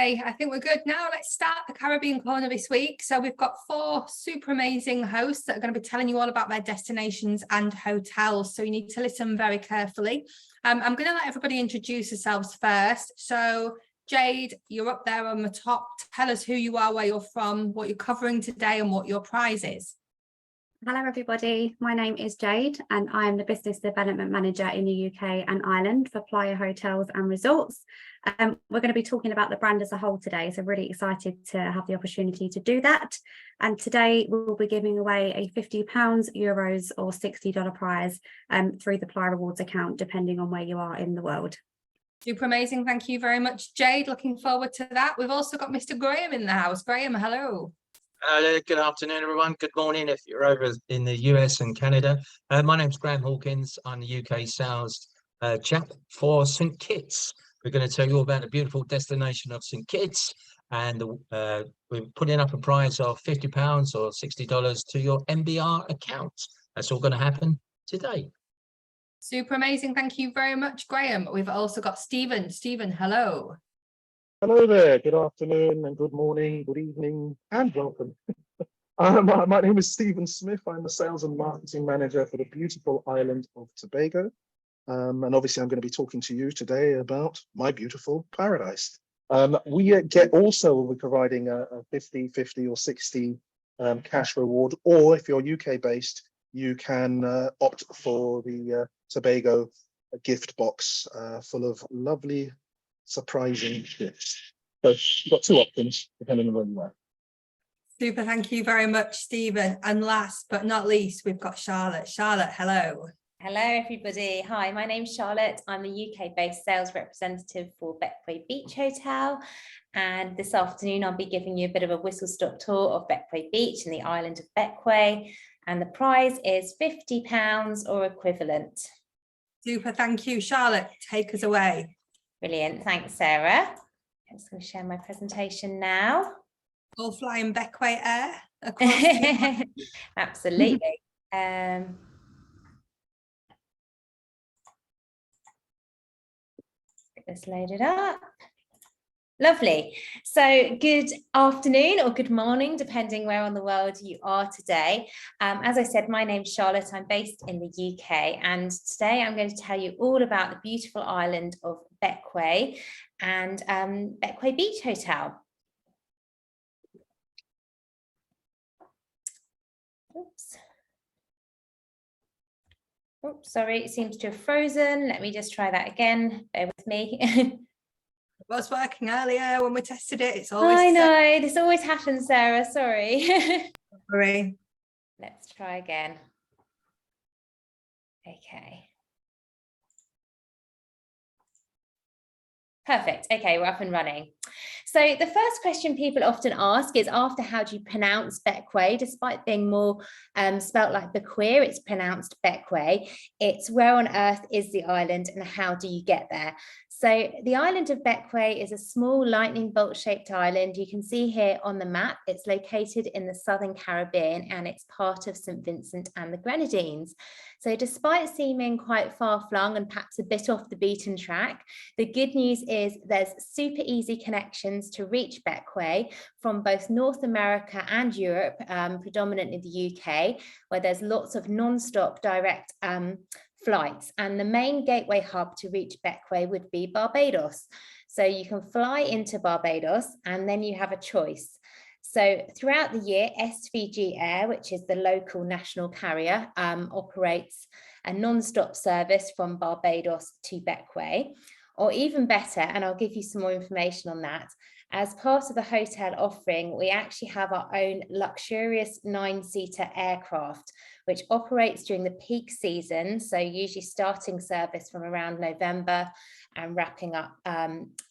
Okay, I think we're good now. Let's start the Caribbean corner this week. So we've got 4 super amazing hosts that are going to be telling you all about their destinations and hotels. So you need to listen very carefully. I'm going to let everybody introduce themselves first. So Jade, you're up there on the top. Tell us who you are, where you're from, what you're covering today and what your prize is. Hello everybody, my name is Jade and I am the Business Development Manager in the UK and Ireland for Playa Hotels and Resorts. We're going to be talking about the brand as a whole today, so really excited to have the opportunity to do that. And today we'll be giving away a £50, euros or $60 prize through the Playa Rewards account, depending on where you are in the world. Super amazing, thank you very much, Jade. Looking forward to that. We've also got Mr. Graham in the house. Graham, hello. Hello, good afternoon, everyone. Good morning if you're over in the US and Canada. My name's Graham Hawkins. I'm the UK sales chap for St Kitts. We're going to tell you all about the beautiful destination of St Kitts, and we're putting up a prize of £50 or $60 to your MBR account. That's all going to happen today. Super amazing. Thank you very much, Graham. We've also got Stephen. Stephen, hello. Hello there, good afternoon and good morning, good evening and welcome. My name is Stephen Smith. I'm the Sales and Marketing Manager for the beautiful island of Tobago. And obviously I'm going to be talking to you today about my beautiful paradise. We're providing a 50, 50 or 60 cash reward, or if you're UK based, you can opt for the Tobago gift box full of lovely surprising gifts. So you've got 2 options depending on where you are. Super, thank you very much, Stephen. And last but not least, we've got Charlotte. Charlotte, hello. Hello everybody. Hi, my name's Charlotte. I'm a UK-based sales representative for Bequia Beach Hotel, and this afternoon I'll be giving you a bit of a whistle-stop tour of Bequia Beach and the island of Bequia, and the prize is £50 or equivalent. Super, thank you. Charlotte, take us away. Brilliant, thanks Sarah. I'm just going to share my presentation now. All flying Bequia air across. Absolutely. Get this loaded up. Lovely. So good afternoon or good morning, depending where on the world you are today. As I said, my name's Charlotte. I'm based in the UK, and today I'm going to tell you all about the beautiful island of Bequia and Bequia Beach Hotel. Oops. Oops, sorry, it seems to have frozen. Let me just try that again. Bear with me. It was working earlier when we tested it. It's always. I know, this always happens, Sarah. Sorry. Sorry. Let's try again. Okay. Perfect. Okay, we're up and running. So the first question people often ask is, after, how do you pronounce Bequia? Despite being more spelt like Bequia, it's pronounced Bequia. It's where on earth is the island and how do you get there? So the island of Bequia is a small lightning bolt shaped island. You can see here on the map, it's located in the Southern Caribbean and it's part of St Vincent and the Grenadines. So despite seeming quite far flung and perhaps a bit off the beaten track, the good news is there's super easy connections to reach Bequia from both North America and Europe, predominantly the UK, where there's lots of non-stop direct flights, and the main gateway hub to reach Bequia would be Barbados. So you can fly into Barbados and then you have a choice. So throughout the year, SVG Air, which is the local national carrier, operates a non-stop service from Barbados to Bequia. Or even better, and I'll give you some more information on that, as part of the hotel offering, we actually have our own luxurious 9-seater aircraft, which operates during the peak season, so usually starting service from around November and wrapping up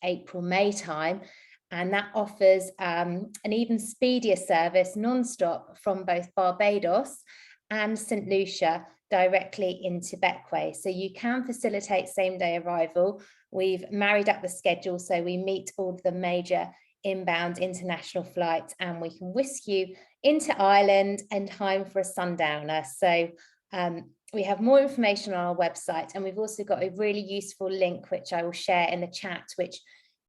April, May time. And that offers an even speedier service non-stop from both Barbados and St Lucia directly into Bequia. So you can facilitate same-day arrival. We've married up the schedule so we meet all the major inbound international flights, and we can whisk you into Ireland in time for a sundowner. So we have more information on our website, and we've also got a really useful link which I will share in the chat, which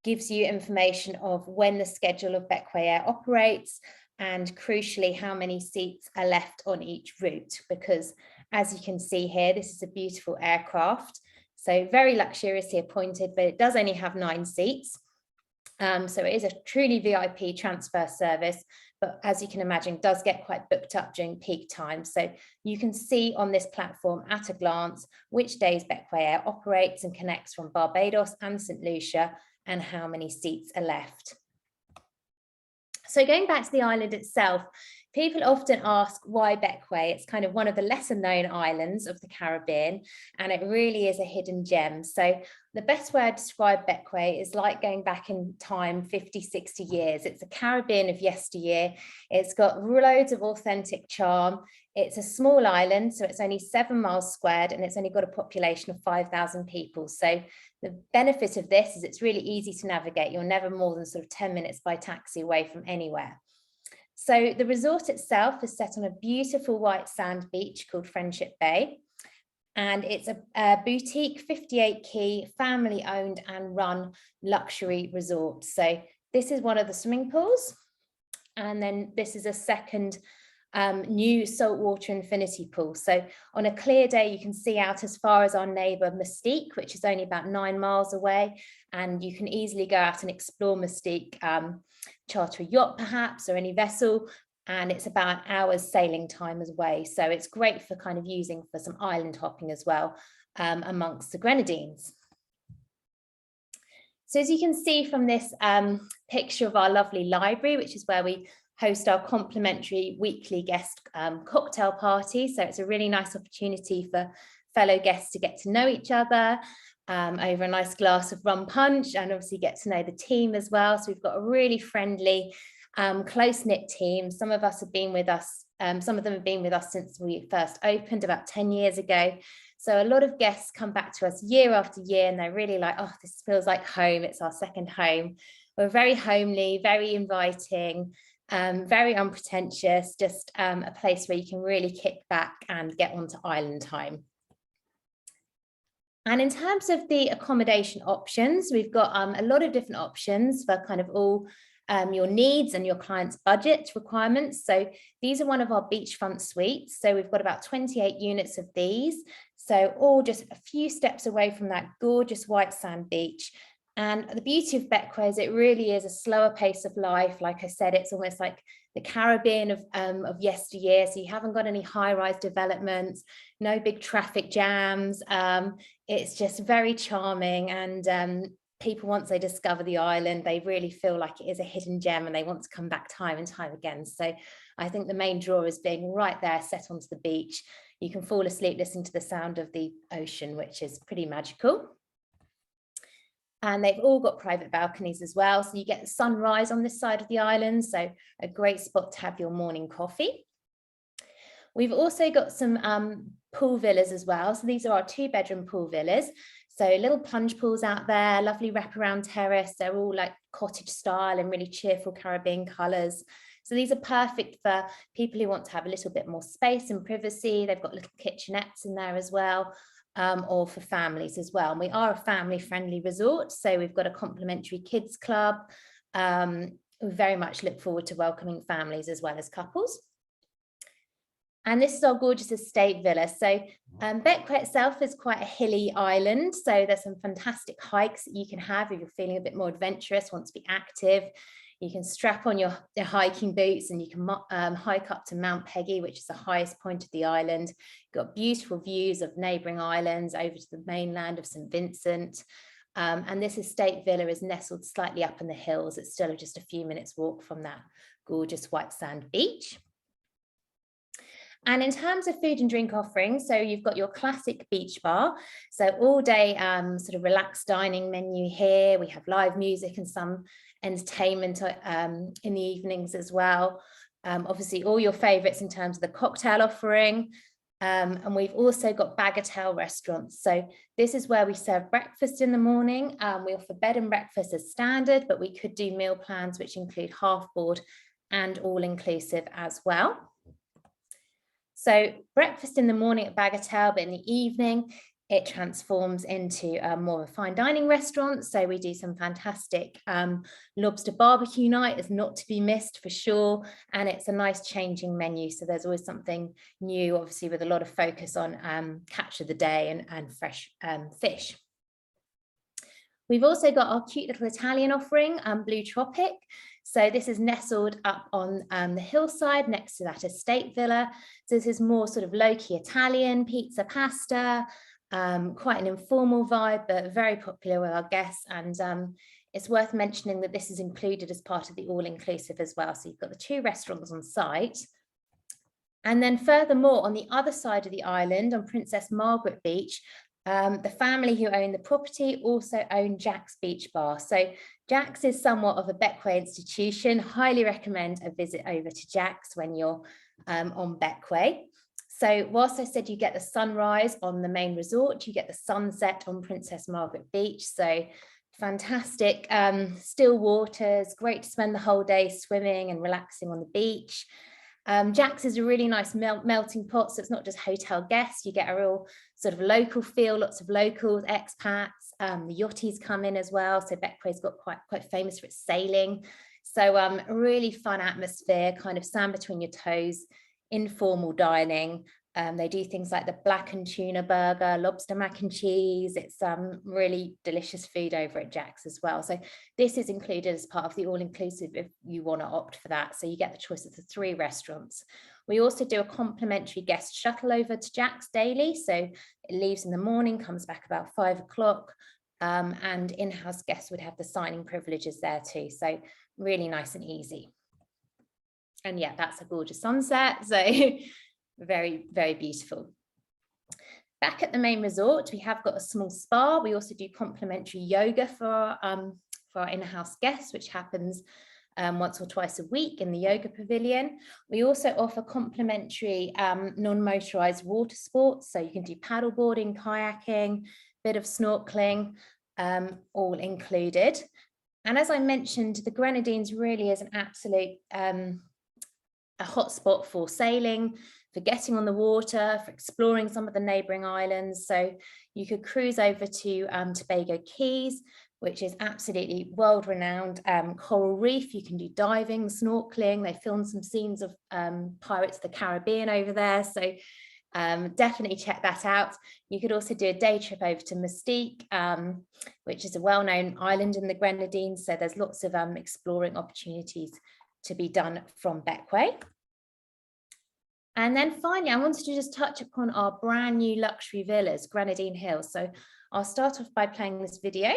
gives you information of when the schedule of Bequia operates, and crucially how many seats are left on each route, because as you can see here, this is a beautiful aircraft, so very luxuriously appointed, but it does only have 9 seats. So it is a truly VIP transfer service, but as you can imagine, does get quite booked up during peak time. So you can see on this platform at a glance which days Bequia operates and connects from Barbados and St. Lucia, and how many seats are left. So going back to the island itself, people often ask why Bequia. It's kind of one of the lesser known islands of the Caribbean, and it really is a hidden gem. So the best way I describe Bequia is like going back in time 50, 60 years. It's a Caribbean of yesteryear. It's got loads of authentic charm. It's a small island, so it's only 7 miles squared, and it's only got a population of 5,000 people. So the benefit of this is it's really easy to navigate. You're never more than sort of 10 minutes by taxi away from anywhere. So the resort itself is set on a beautiful white sand beach called Friendship Bay. And it's a boutique 58 key family owned and run luxury resort. So this is one of the swimming pools. And then this is a second new saltwater infinity pool. So on a clear day, you can see out as far as our neighbour Mystique, which is only about 9 miles away. And you can easily go out and explore Mystique, charter a yacht perhaps, or any vessel. And it's about an hour's sailing time away. So it's great for kind of using for some island hopping as well, amongst the Grenadines. So as you can see from this picture of our lovely library, which is where we host our complimentary weekly guest cocktail party. So it's a really nice opportunity for fellow guests to get to know each other over a nice glass of rum punch, and obviously get to know the team as well. So we've got a really friendly, close-knit team. Some of us have been with us, some of them have been with us since we first opened about 10 years ago. So a lot of guests come back to us year after year, and they're really like, oh, this feels like home. It's our second home. We're very homely, very inviting, very unpretentious, just a place where you can really kick back and get onto island time. And in terms of the accommodation options, we've got a lot of different options for kind of all your needs and your client's budget requirements. So these are one of our beachfront suites. So we've got about 28 units of these. So all just a few steps away from that gorgeous white sand beach. And the beauty of Bequia is it really is a slower pace of life. Like I said, it's almost like the Caribbean of yesteryear. So you haven't got any high-rise developments, no big traffic jams. It's just very charming, and people, once they discover the island, they really feel like it is a hidden gem, and they want to come back time and time again. So I think the main draw is being right there, set onto the beach. You can fall asleep listening to the sound of the ocean, which is pretty magical. And they've all got private balconies as well. So you get the sunrise on this side of the island. So a great spot to have your morning coffee. We've also got some pool villas as well. So these are our 2-bedroom pool villas. So little plunge pools out there, lovely wraparound terrace. They're all like cottage style and really cheerful Caribbean colours. So these are perfect for people who want to have a little bit more space and privacy. They've got little kitchenettes in there as well. Or for families as well. And we are a family-friendly resort, so we've got a complimentary kids club. We very much look forward to welcoming families as well as couples. And this is our gorgeous estate villa. So Bequia itself is quite a hilly island, so there's some fantastic hikes that you can have if you're feeling a bit more adventurous, want to be active. You can strap on your hiking boots and you can hike up to Mount Peggy, which is the highest point of the island. You've got beautiful views of neighbouring islands over to the mainland of St. Vincent. And this estate villa is nestled slightly up in the hills. It's still just a few minutes walk from that gorgeous white sand beach. And in terms of food and drink offerings, so you've got your classic beach bar. So all day sort of relaxed dining menu here. We have live music and some entertainment in the evenings as well. Obviously all your favourites in terms of the cocktail offering. And we've also got bagatelle restaurants. So this is where we serve breakfast in the morning. We offer bed and breakfast as standard, but we could do meal plans which include half board and all inclusive as well. So breakfast in the morning at Bagatelle, but in the evening, it transforms into more of a fine dining restaurant. So we do some fantastic lobster barbecue night is not to be missed for sure. And it's a nice changing menu. So there's always something new, obviously with a lot of focus on catch of the day and fresh fish. We've also got our cute little Italian offering, Blue Tropic. So this is nestled up on the hillside next to that estate villa. So this is more sort of low-key Italian, pizza, pasta, quite an informal vibe, but very popular with our guests. And it's worth mentioning that this is included as part of the all-inclusive as well. So you've got the 2 restaurants on site. And then furthermore, on the other side of the island, on Princess Margaret Beach, the family who own the property also own Jack's Beach Bar. So Jack's is somewhat of a Bequia institution. Highly recommend a visit over to Jack's when you're on Bequia. So whilst I said you get the sunrise on the main resort, you get the sunset on Princess Margaret Beach. So fantastic still waters, great to spend the whole day swimming and relaxing on the beach. Jack's is a really nice melting pot, so it's not just hotel guests, you get a real sort of local feel, lots of locals, expats, the yachties come in as well, so Bequia's got quite famous for its sailing. So a really fun atmosphere, kind of sand between your toes, informal dining. They do things like the blackened tuna burger, lobster mac and cheese. It's really delicious food over at Jack's as well. So this is included as part of the all-inclusive if you want to opt for that. So you get the choice of the 3 restaurants. We also do a complimentary guest shuttle over to Jack's daily. So it leaves in the morning, comes back about 5 o'clock. And in-house guests would have the signing privileges there too. So really nice and easy. And yeah, that's a gorgeous sunset. So very, very beautiful. Back at the main resort, we have got a small spa. We also do complimentary yoga for our in-house guests, which happens once or twice a week in the yoga pavilion. We also offer complimentary non-motorized water sports. So you can do paddleboarding, kayaking, bit of snorkeling, all included. And as I mentioned, the Grenadines really is an absolute a hotspot for sailing, for getting on the water, for exploring some of the neighbouring islands. So you could cruise over to Tobago Keys, which is absolutely world-renowned coral reef. You can do diving, snorkeling. They filmed some scenes of Pirates of the Caribbean over there. So definitely check that out. You could also do a day trip over to Mystique, which is a well-known island in the Grenadines. So there's lots of exploring opportunities to be done from Bequia. And then finally, I wanted to just touch upon our brand new luxury villas, Grenadine Hills. So I'll start off by playing this video.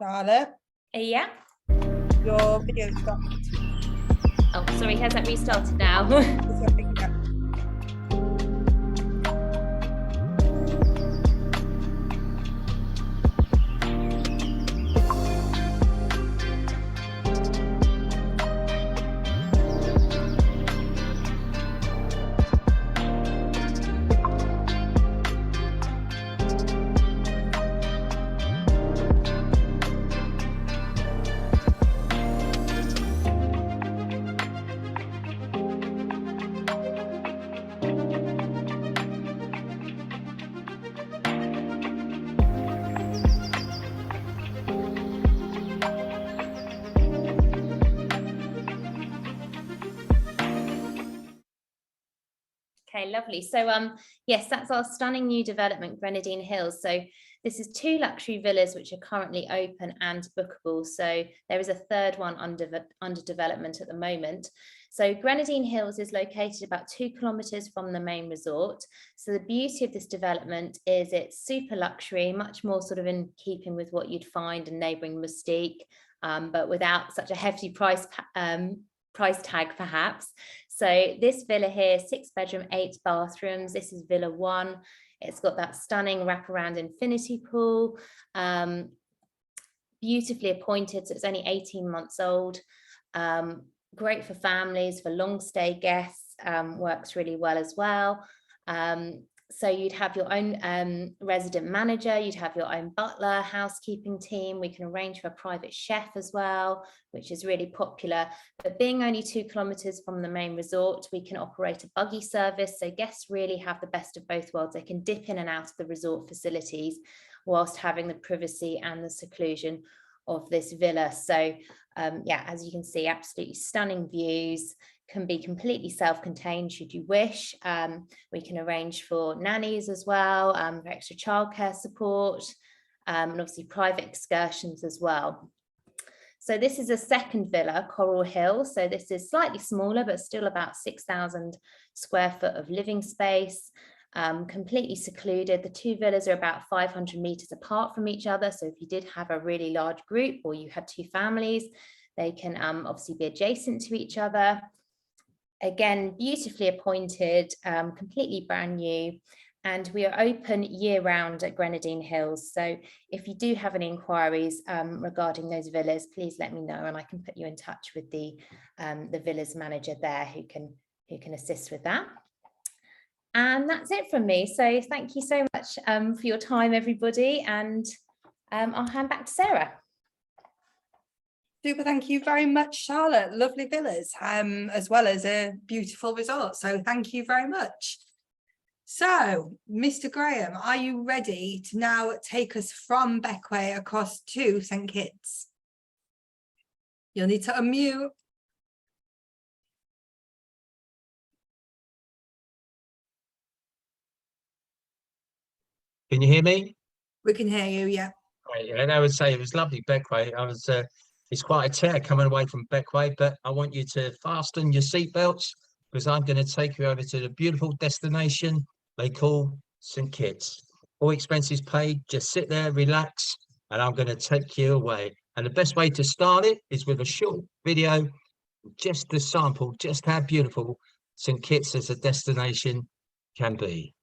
Charlotte, Yeah. your video stopped. Oh, sorry, has that restarted now? Okay, lovely. So yes, that's our stunning new development, Grenadine Hills. So this is 2 luxury villas which are currently open and bookable. So there is a third one under development at the moment. So Grenadine Hills is located about 2 kilometres from the main resort. So the beauty of this development is it's super luxury, much more sort of in keeping with what you'd find in neighbouring Mustique, but without such a hefty price tag perhaps. So this villa here, 6-bedroom, 8 bathrooms. This is Villa 1. It's got that stunning wraparound infinity pool, beautifully appointed, so it's only 18 months old. Great for families, for long stay guests, works really well as well. So you'd have your own resident manager, you'd have your own butler, housekeeping team. We can arrange for a private chef as well, which is really popular. But being only 2 kilometres from the main resort, we can operate a buggy service. So guests really have the best of both worlds. They can dip in and out of the resort facilities whilst having the privacy and the seclusion of this villa. So yeah, as you can see, absolutely stunning views. Can be completely self-contained should you wish. We can arrange for nannies as well, for extra childcare support, and obviously private excursions as well. So this is a second villa, Coral Hill. So this is slightly smaller, but still about 6,000 square foot of living space, completely secluded. The 2 villas are about 500 meters apart from each other. So if you did have a really large group or you had 2 families, they can obviously be adjacent to each other. Again, beautifully appointed, completely brand new, and we are open year round at Grenadine Hills. So if you do have any inquiries regarding those villas, please let me know and I can put you in touch with the villas manager there who can assist with that. And that's it from me. So thank you so much for your time, everybody, and I'll hand back to Sarah. Super, thank you very much, Charlotte. Lovely villas, as well as a beautiful resort. So thank you very much. So, Mr. Graham, are you ready to now take us from Bequia across to St. Kitts? You'll need to unmute. Can you hear me? We can hear you, yeah. Great. And I would say it was lovely, Bequia. It's quite a tear coming away from Bequia, but I want you to fasten your seatbelts because I'm going to take you over to the beautiful destination they call St. Kitts. All expenses paid, just sit there, relax, and I'm going to take you away. And the best way to start it is with a short video, just to sample just how beautiful St. Kitts as a destination can be.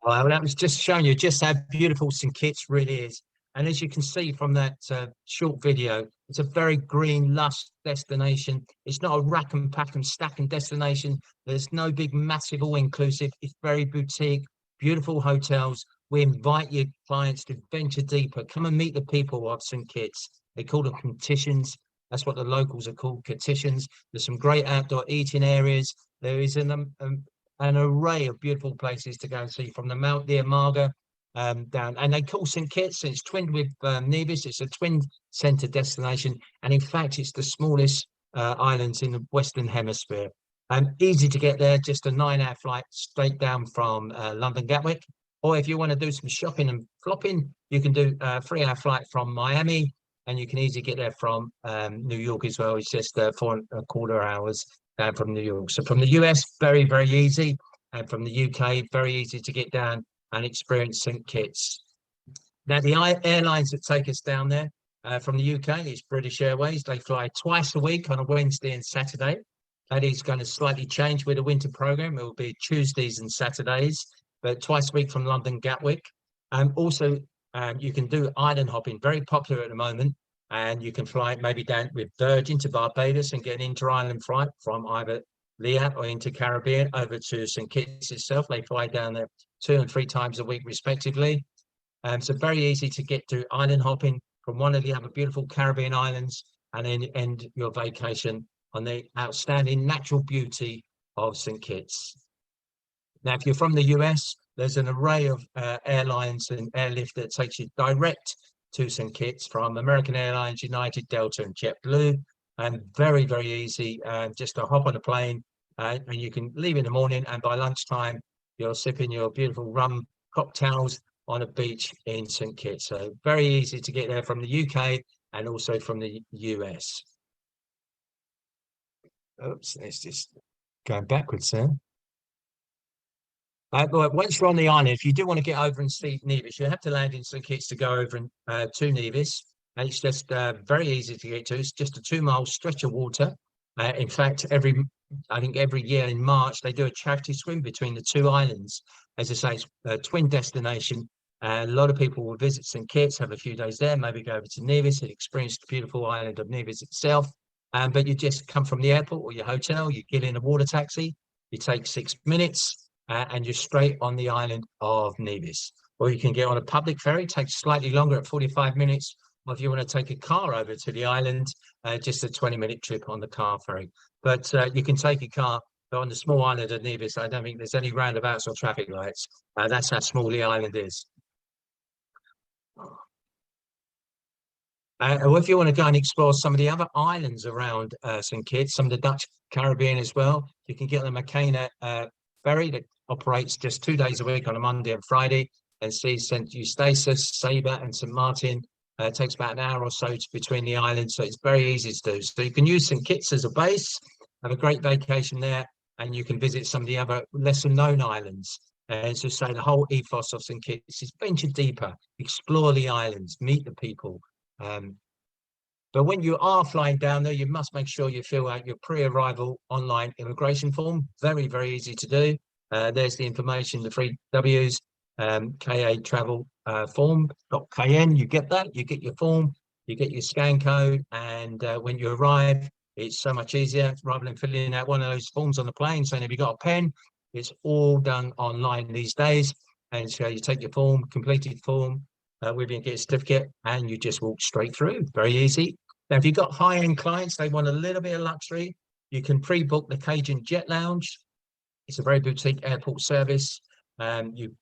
Well, that was just showing you just how beautiful St. Kitts really is. And as you can see from that short video, it's a very green, lush destination. It's not a rack and pack and stack and destination. There's no big, massive, all-inclusive. It's very boutique, beautiful hotels. We invite your clients to venture deeper. Come and meet the people of St. Kitts. They call them competitions. That's what the locals are called, competitions. There's some great outdoor eating areas. There is an array of beautiful places to go and see, from the Mount Diamaga down, and they call St. Kitts, it's twinned with Nevis. It's a twin centre destination, and in fact it's the smallest islands in the Western Hemisphere. Easy to get there, just a 9-hour flight straight down from London Gatwick, or if you want to do some shopping and flopping, you can do a 3-hour flight from Miami, and you can easily get there from New York as well. It's just 4.25 hours down from New York. So from the US, very, very easy. and from the UK, very easy to get down and experience St. Kitts. Now, the airlines that take us down there from the UK is British Airways. They fly twice a week on a Wednesday and Saturday. That is going to slightly change with the winter program. It will be Tuesdays and Saturdays, but twice a week from London Gatwick. Also, you can do island hopping, very popular at the moment. And you can fly maybe down with Virgin to Barbados and get an inter-island flight from either Liat or into Caribbean over to St. Kitts itself. They fly down there 2 and 3 times a week, respectively. So very easy to get to island hopping from one of the other beautiful Caribbean islands and then end your vacation on the outstanding natural beauty of St. Kitts. Now, if you're from the US, there's an array of airlines and airlift that takes you direct to St. Kitts from American Airlines, United, Delta, and JetBlue, and very, very easy. Just to hop on a plane, and you can leave in the morning, and by lunchtime, you're sipping your beautiful rum cocktails on a beach in St. Kitts. So very easy to get there from the UK and also from the US. Oops, it's just going backwards there. But once you're on the island, if you do want to get over and see Nevis, you have to land in St. Kitts to go over to Nevis. And it's just very easy to get to. It's just a 2-mile stretch of water. In fact, I think every year in March, they do a charity swim between the 2 islands. As I say, it's a twin destination. A lot of people will visit St. Kitts, have a few days there, maybe go over to Nevis and experience the beautiful island of Nevis itself. But you just come from the airport or your hotel, you get in a water taxi, you take 6 minutes, and you're straight on the island of Nevis. Or you can get on a public ferry, takes slightly longer at 45 minutes. Or if you want to take a car over to the island, just a 20-minute trip on the car ferry. But you can take a car, but on the small island of Nevis, I don't think there's any roundabouts or traffic lights. That's how small the island is. Or if you want to go and explore some of the other islands around St. Kitts, some of the Dutch Caribbean as well, you can get on the Makena ferry that operates just 2 days a week on a Monday and Friday, and sees St. Eustatius, Saba, and St. Martin. It takes about an hour or so between the islands, so it's very easy to do. So you can use St. Kitts as a base, have a great vacation there, and you can visit some of the other lesser known islands. And so say the whole ethos of St. Kitts is venture deeper, explore the islands, meet the people. But when you are flying down there, you must make sure you fill out your pre-arrival online immigration form. Very, very easy to do. There's the information, the 3 Ws, KA travel form.kn. You get that, you get your form, you get your scan code, and when you arrive, it's so much easier rather than filling out one of those forms on the plane saying, have you got a pen? It's all done online these days. And so you take your form, completed form, with your get a certificate, and you just walk straight through. Very easy. Now, if you've got high-end clients, they want a little bit of luxury, you can pre-book the Cajun Jet Lounge. It's a very boutique airport service. You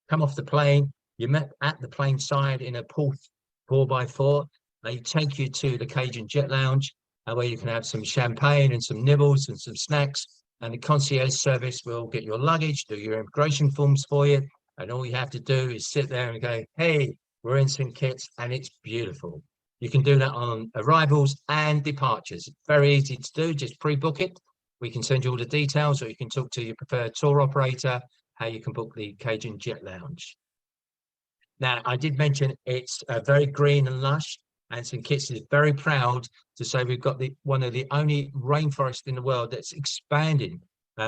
come off the plane, you met at the plane side in a pool 4x4. They take you to the Cajun Jet Lounge, where you can have some champagne and some nibbles and some snacks. And the concierge service will get your luggage, do your immigration forms for you. And all you have to do is sit there and go, hey, we're in St. Kitts and it's beautiful. You can do that on arrivals and departures. It's very easy to do, just pre-book it. We can send you all the details, or you can talk to your preferred tour operator, how you can book the Cajun Jet Lounge. Now, I did mention it's very green and lush, and St. Kitts is very proud to say we've got one of the only rainforests in the world that's expanding.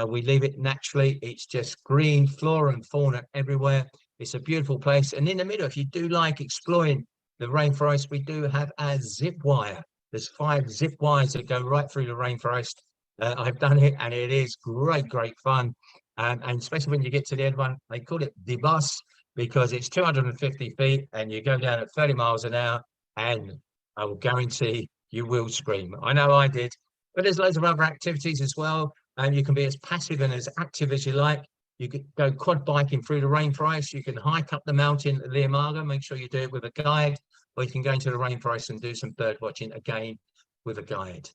We leave it naturally. It's just green, flora and fauna everywhere. It's a beautiful place. And in the middle, if you do like exploring the rainforest, we do have a zip wire. There's 5 zip wires that go right through the rainforest. I've done it, and it is great, great fun. And especially when you get to the end one, they call it the bus, because it's 250 feet and you go down at 30 miles an hour, and I will guarantee you will scream. I know I did. But there's loads of other activities as well. And you can be as passive and as active as you like. You could go quad biking through the rainforest. You can hike up the mountain at Liamaga. Make sure you do it with a guide. Or you can go into the rainforest and do some bird watching again with a guide.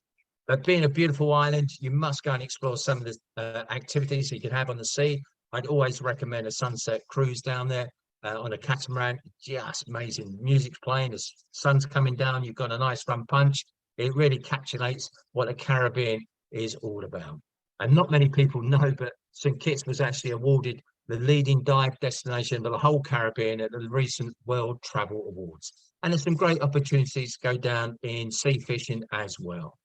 But being a beautiful island, you must go and explore some of the activities you can have on the sea. I'd always recommend a sunset cruise down there on a catamaran. Just amazing. Music's playing, the sun's coming down. You've got a nice rum punch. It really encapsulates what the Caribbean is all about. And not many people know, but St. Kitts was actually awarded the leading dive destination for the whole Caribbean at the recent World Travel Awards. And there's some great opportunities to go down in sea fishing as well.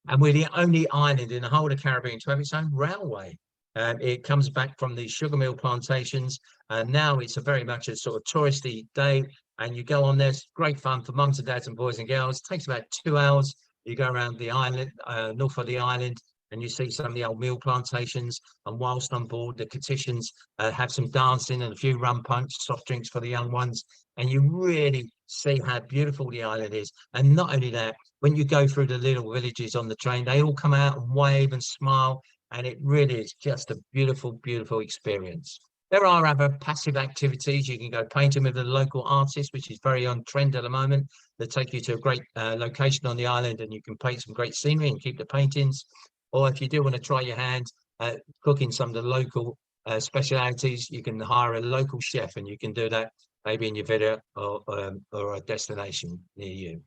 And we're the only island in the whole of the Caribbean to have its own railway. It comes back from the sugar mill plantations, and now it's a very much a sort of touristy day. And you go on there, it's great fun for mums and dads and boys and girls. It takes about 2 hours. You go around the island, north of the island, and you see some of the old mill plantations. And whilst on board, the Kittians have some dancing and a few rum punch, soft drinks for the young ones. And you really see how beautiful the island is. And not only that, when you go through the little villages on the train, they all come out and wave and smile. And it really is just a beautiful, beautiful experience. There are other passive activities. You can go painting with a local artist, which is very on trend at the moment. They take you to a great location on the island and you can paint some great scenery and keep the paintings. Or if you do want to try your hand at cooking some of the local specialities, you can hire a local chef and you can do that maybe in your villa or a destination near you.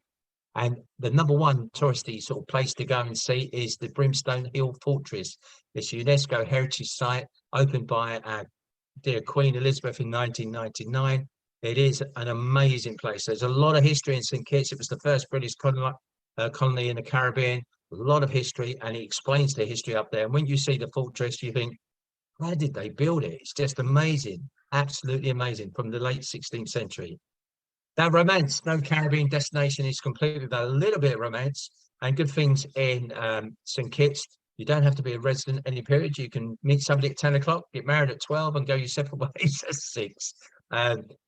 And the number one touristy sort of place to go and see is the Brimstone Hill Fortress. It's a UNESCO heritage site opened by our dear Queen Elizabeth in 1999. It is an amazing place. There's a lot of history in St. Kitts. It was the first British colony in the Caribbean. A lot of history, and it explains the history up there. And when you see the fortress, you think, how did they build it? It's just amazing, absolutely amazing, from the late 16th century. Now, romance, no Caribbean destination is complete without a little bit of romance and good things in St. Kitts. You don't have to be a resident any period. You can meet somebody at 10 o'clock, get married at 12 and go your separate ways at 6.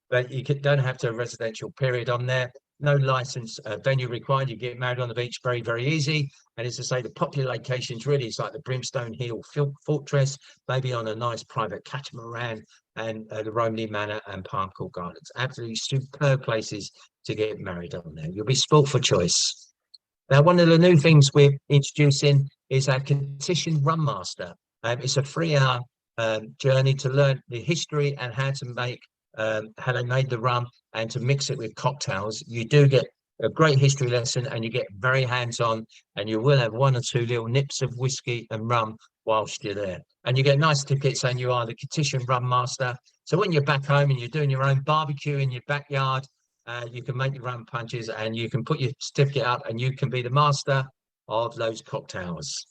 But you don't have to have a residential period on there. No license venue required. You get married on the beach very, very easy. And as I say, the popular locations really is like the Brimstone Hill Fortress, maybe on a nice private catamaran, and the Romney Manor and Palm Court Gardens. Absolutely superb places to get married on there. You'll be spoilt for choice. Now, one of the new things we're introducing is our Kittian Rum Master. It's a 3-hour journey to learn the history and how to make how they made the rum and to mix it with cocktails. You do get a great history lesson and you get very hands-on, and you will have 1 or 2 little nips of whiskey and rum whilst you're there. And you get nice tickets saying you are the Kittian Rum Master. So when you're back home and you're doing your own barbecue in your backyard, you can make your rum punches and you can put your certificate up and you can be the master of those cocktails.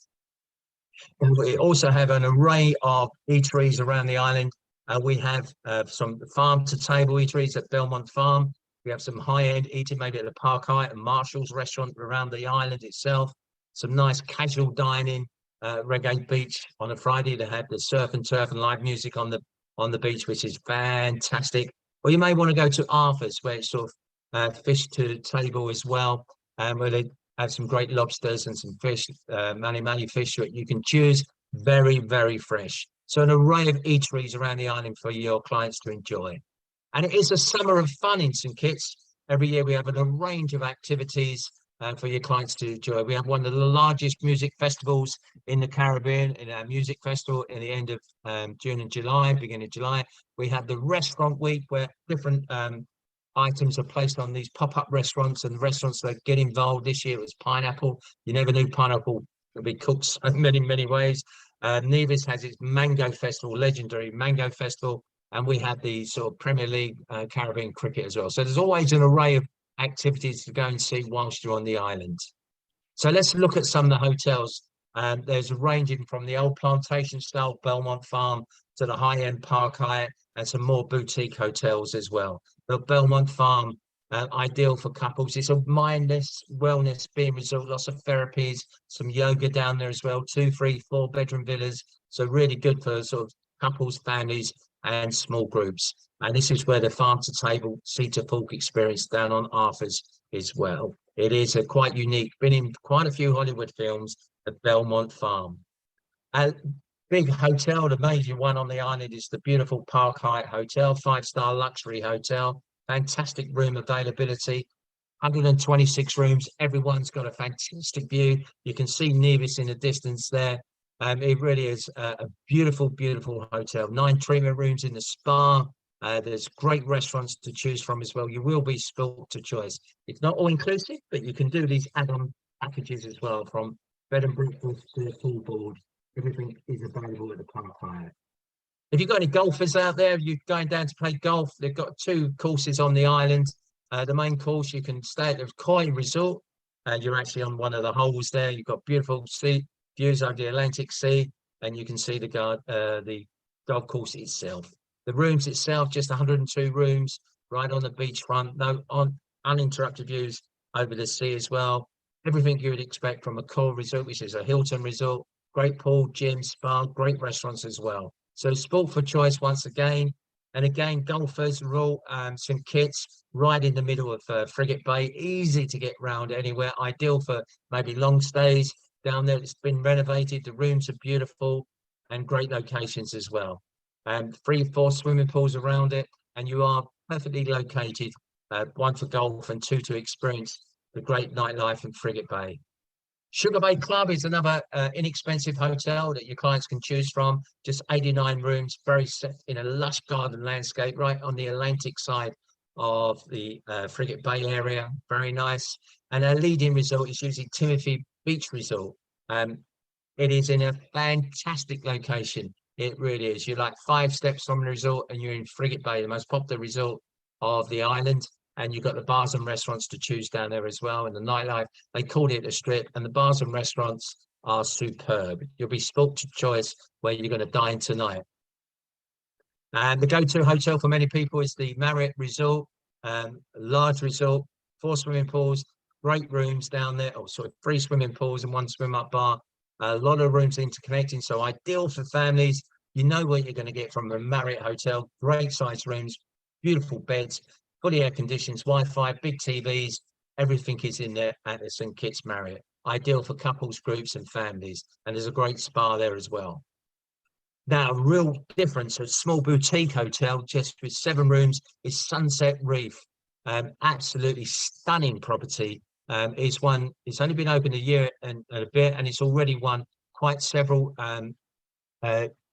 And we also have an array of eateries around the island. We have some farm-to-table eateries at Belmont Farm. We have some high-end eating, maybe at the Park Hyatt and Marshall's restaurant around the island itself. Some nice casual dining, Reggae Beach on a Friday. They have the surf and turf and live music on the beach, which is fantastic. Or you may want to go to Arthur's, where it's sort of fish to table as well, where they have some great lobsters and some fish, many fish that you can choose. Very, very fresh. So an array of eateries around the island for your clients to enjoy. And it is a summer of fun in St. Kitts. Every year we have a range of activities for your clients to enjoy. We have one of the largest music festivals in the Caribbean, in our music festival in the end of June and July, beginning of July. We have the restaurant week where different items are placed on these pop-up restaurants, and the restaurants that get involved this year was pineapple. You never knew pineapple could be cooked so many ways. Nevis has its Mango Festival, legendary Mango Festival, and we have the sort of Premier League Caribbean cricket as well. So there's always an array of activities to go and see whilst you're on the island. So let's look at some of the hotels. There's ranging from the old plantation style Belmont Farm to the high-end Park Hyatt and some more boutique hotels as well. The Belmont Farm, ideal for couples. It's a mindless wellness being resort, lots of therapies, some yoga down there as well, 2, 3, 4 bedroom villas. So really good for sort of couples, families and small groups. And this is where the farm to table, sea to fork experience down on Arthur's as well. It is quite unique, been in quite a few Hollywood films, the Belmont Farm. A big hotel, the major one on the island is the beautiful Park Hyatt Hotel, 5-star luxury hotel, fantastic room availability, 126 rooms. Everyone's got a fantastic view. You can see Nevis in the distance there. It really is a beautiful, beautiful hotel. 9 treatment rooms in the spa. There's great restaurants to choose from as well. You will be spoilt to choice. It's not all inclusive, but you can do these add-on packages as well, from bed and breakfast to a full board. everything is available at the Playa Hotels. If you've got any golfers out there, you're going down to play golf, they've got 2 courses on the island. The main course, you can stay at the Koi Resort. You're actually on one of the holes there. You've got beautiful sea views over the Atlantic Sea, and you can see the golf course itself. The rooms itself, just 102 rooms, right on the beachfront, no uninterrupted views over the sea as well. Everything you would expect from a core resort, which is a Hilton resort. Great pool, gym, spa, great restaurants as well. So sport for choice once again. And again, golfers, Royal St Kitts, right in the middle of Frigate Bay, easy to get round anywhere, ideal for maybe long stays down there. It's been renovated, the rooms are beautiful and great locations as well. 3-4 swimming pools around it, and you are perfectly located, 1 for golf and 2 to experience the great nightlife in Frigate Bay. Sugar Bay Club is another inexpensive hotel that your clients can choose from. Just 89 rooms, very set in a lush garden landscape, right on the Atlantic side of the Frigate Bay area. Very nice. And our leading resort is usually Timothy Beach Resort. It is in a fantastic location. It really is. You're like 5 steps from the resort and you're in Frigate Bay, the most popular resort of the island. And you've got the bars and restaurants to choose down there as well. And the nightlife, they called it a strip, and the bars and restaurants are superb. You'll be sport to choice where you're going to dine tonight. And the go-to hotel for many people is the Marriott Resort, large resort, 4 swimming pools, great rooms down there. Oh, sorry, 3 swimming pools and 1 swim-up bar. A lot of rooms interconnecting, so ideal for families. You know what you're going to get from a Marriott hotel. Great size rooms, beautiful beds, fully air conditioned, Wi-Fi, big TVs, everything is in there at the St Kitts Marriott. Ideal for couples, groups and families. And there's a great spa there as well. Now, a real difference, a small boutique hotel, just with 7 rooms, is Sunset Reef. Absolutely stunning property. It's only been open a year and a bit, and it's already won quite several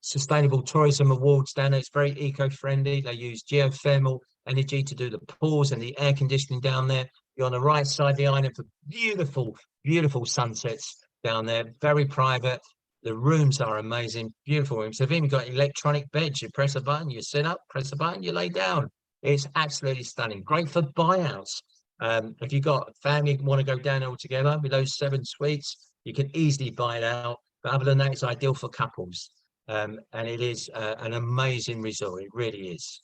sustainable tourism awards down there. It's very eco-friendly. They use geothermal energy to do the pools and the air conditioning down there. You're on the right side of the island for beautiful, beautiful sunsets down there. Very private. The rooms are amazing, beautiful rooms. They've even got electronic beds. You press a button, you sit up, press a button, you lay down. It's absolutely stunning. Great for buyouts. If you've got a family who want to go down all together with those 7 suites, you can easily buy it out. But other than that, it's ideal for couples. And it is an amazing resort. It really is.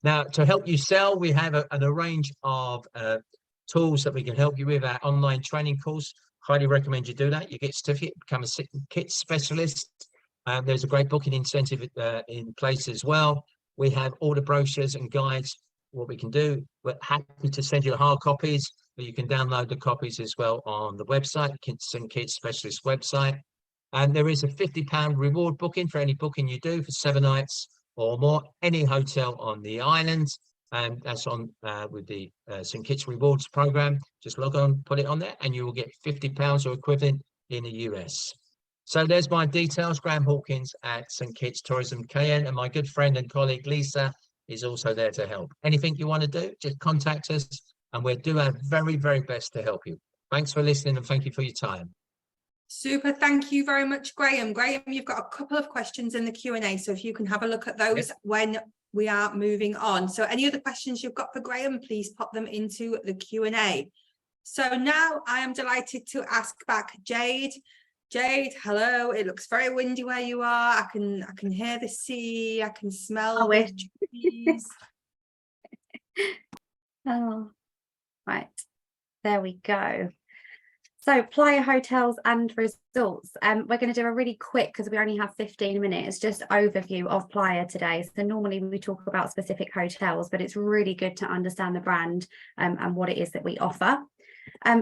Now, to help you sell, we have a range of tools that we can help you with. Our online training course, highly recommend you do that. You get a certificate, become a kit specialist. There's a great booking incentive in place as well. We have all the brochures and guides, what we can do. We're happy to send you hard copies, but you can download the copies as well on the website, St Kitts Specialist website. And there is a £50 reward booking for any booking you do for 7 nights or more, any hotel on the island. And that's on with the St Kitts Rewards program. Just log on, put it on there, and you will get £50 or equivalent in the US. So there's my details. Graham Hawkins at St Kitts Tourism KN, and my good friend and colleague Lisa is also there to help. Anything you want to do, just contact us, and we'll do our very, very best to help you. Thanks for listening, and thank you for your time. Super, thank you very much, Graham. Graham, you've got a couple of questions in the Q&A, so if you can have a look at those when we are moving on. So any other questions you've got for Graham, please pop them into the Q&A. So now I am delighted to ask back Jade. Jade, hello. It looks very windy where you are. I can hear the sea. I can smell the trees. Oh, right. There we go. So Playa Hotels and Resorts, we're going to do a really quick, because we only have 15 minutes, just overview of Playa today. So normally we talk about specific hotels, but it's really good to understand the brand and what it is that we offer.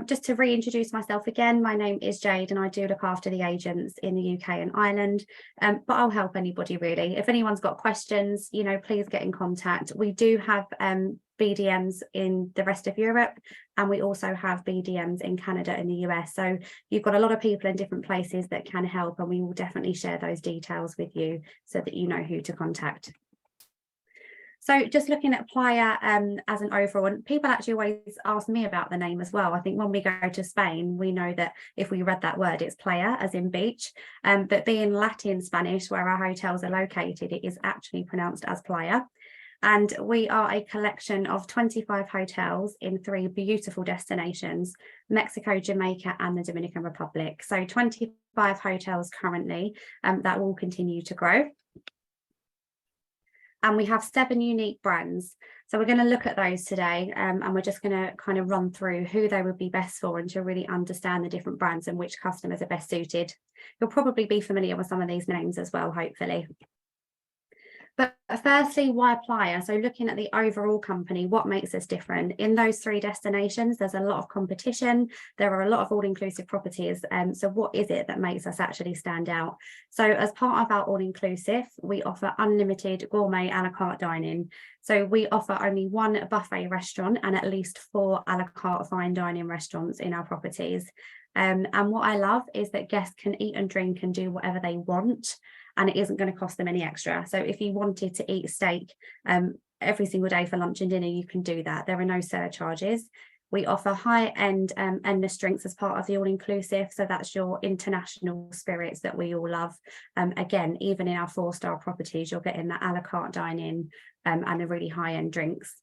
Just to reintroduce myself again, my name is Jade and I do look after the agents in the UK and Ireland, but I'll help anybody really. If anyone's got questions, you know, please get in contact. We do have BDMs in the rest of Europe, and we also have BDMs in Canada and the US. So you've got a lot of people in different places that can help, and we will definitely share those details with you so that you know who to contact. So just looking at Playa as an overall, and people actually always ask me about the name as well. I think when we go to Spain, we know that if we read that word, it's playa as in beach. But being Latin Spanish, where our hotels are located, it is actually pronounced as Playa. And we are a collection of 25 hotels in 3 beautiful destinations, Mexico, Jamaica, and the Dominican Republic. So 25 hotels currently that will continue to grow. And we have 7 unique brands. So we're going to look at those today, and we're just going to kind of run through who they would be best for and to really understand the different brands and which customers are best suited. You'll probably be familiar with some of these names as well, hopefully. But firstly, why Playa? So looking at the overall company, what makes us different? In those 3 destinations, there's a lot of competition. There are a lot of all-inclusive properties. So what is it that makes us actually stand out? So as part of our all-inclusive, we offer unlimited gourmet a la carte dining. So we offer only 1 buffet restaurant and at least 4 a la carte fine dining restaurants in our properties. And what I love is that guests can eat and drink and do whatever they want, and it isn't going to cost them any extra. So if you wanted to eat steak every single day for lunch and dinner, you can do that. There are no surcharges. We offer high-end endless drinks as part of the all-inclusive. So that's your international spirits that we all love. Again, even in our 4-star properties, you're getting that a la carte dining and the really high-end drinks.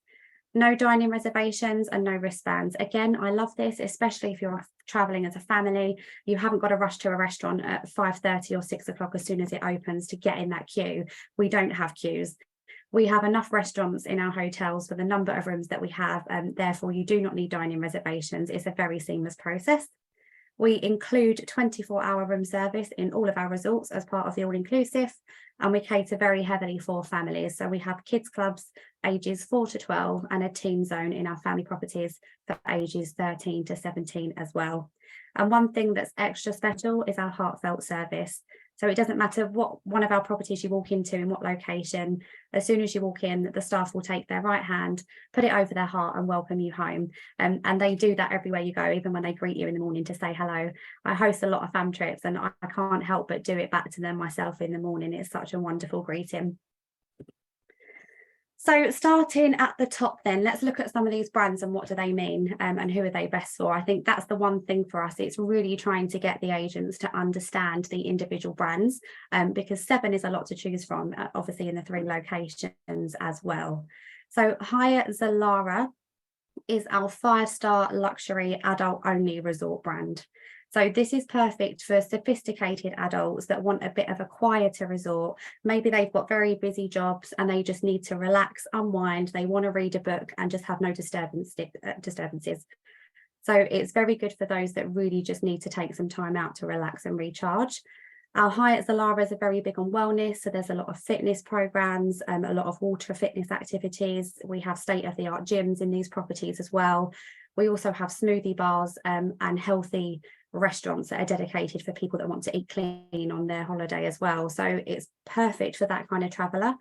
No dining reservations and no wristbands. Again, I love this, especially if you're traveling as a family. You haven't got to rush to a restaurant at 5:30 or 6 o'clock as soon as it opens to get in that queue. We don't have queues. We have enough restaurants in our hotels for the number of rooms that we have, and therefore you do not need dining reservations. It's a very seamless process. We include 24-hour room service in all of our resorts as part of the all-inclusive, and we cater very heavily for families. So we have kids clubs ages 4 to 12 and a teen zone in our family properties for ages 13 to 17 as well. And one thing that's extra special is our heartfelt service. So it doesn't matter what one of our properties you walk into, in what location, as soon as you walk in, the staff will take their right hand, put it over their heart and welcome you home. And they do that everywhere you go, even when they greet you in the morning to say hello. I host a lot of fam trips and I can't help but do it back to them myself in the morning. It's such a wonderful greeting. So starting at the top then, let's look at some of these brands and what do they mean and who are they best for? I think that's the one thing for us. It's really trying to get the agents to understand the individual brands because 7 is a lot to choose from, obviously in the 3 locations as well. So Hyatt Zilara is our 5-star luxury adult only resort brand. So this is perfect for sophisticated adults that want a bit of a quieter resort. Maybe they've got very busy jobs and they just need to relax, unwind. They want to read a book and just have no disturbances. So it's very good for those that really just need to take some time out to relax and recharge. Our Hyatt Zilara are very big on wellness. So there's a lot of fitness programs, a lot of water fitness activities. We have state-of-the-art gyms in these properties as well. We also have smoothie bars and healthy restaurants that are dedicated for people that want to eat clean on their holiday as well. So it's perfect for that kind of traveller.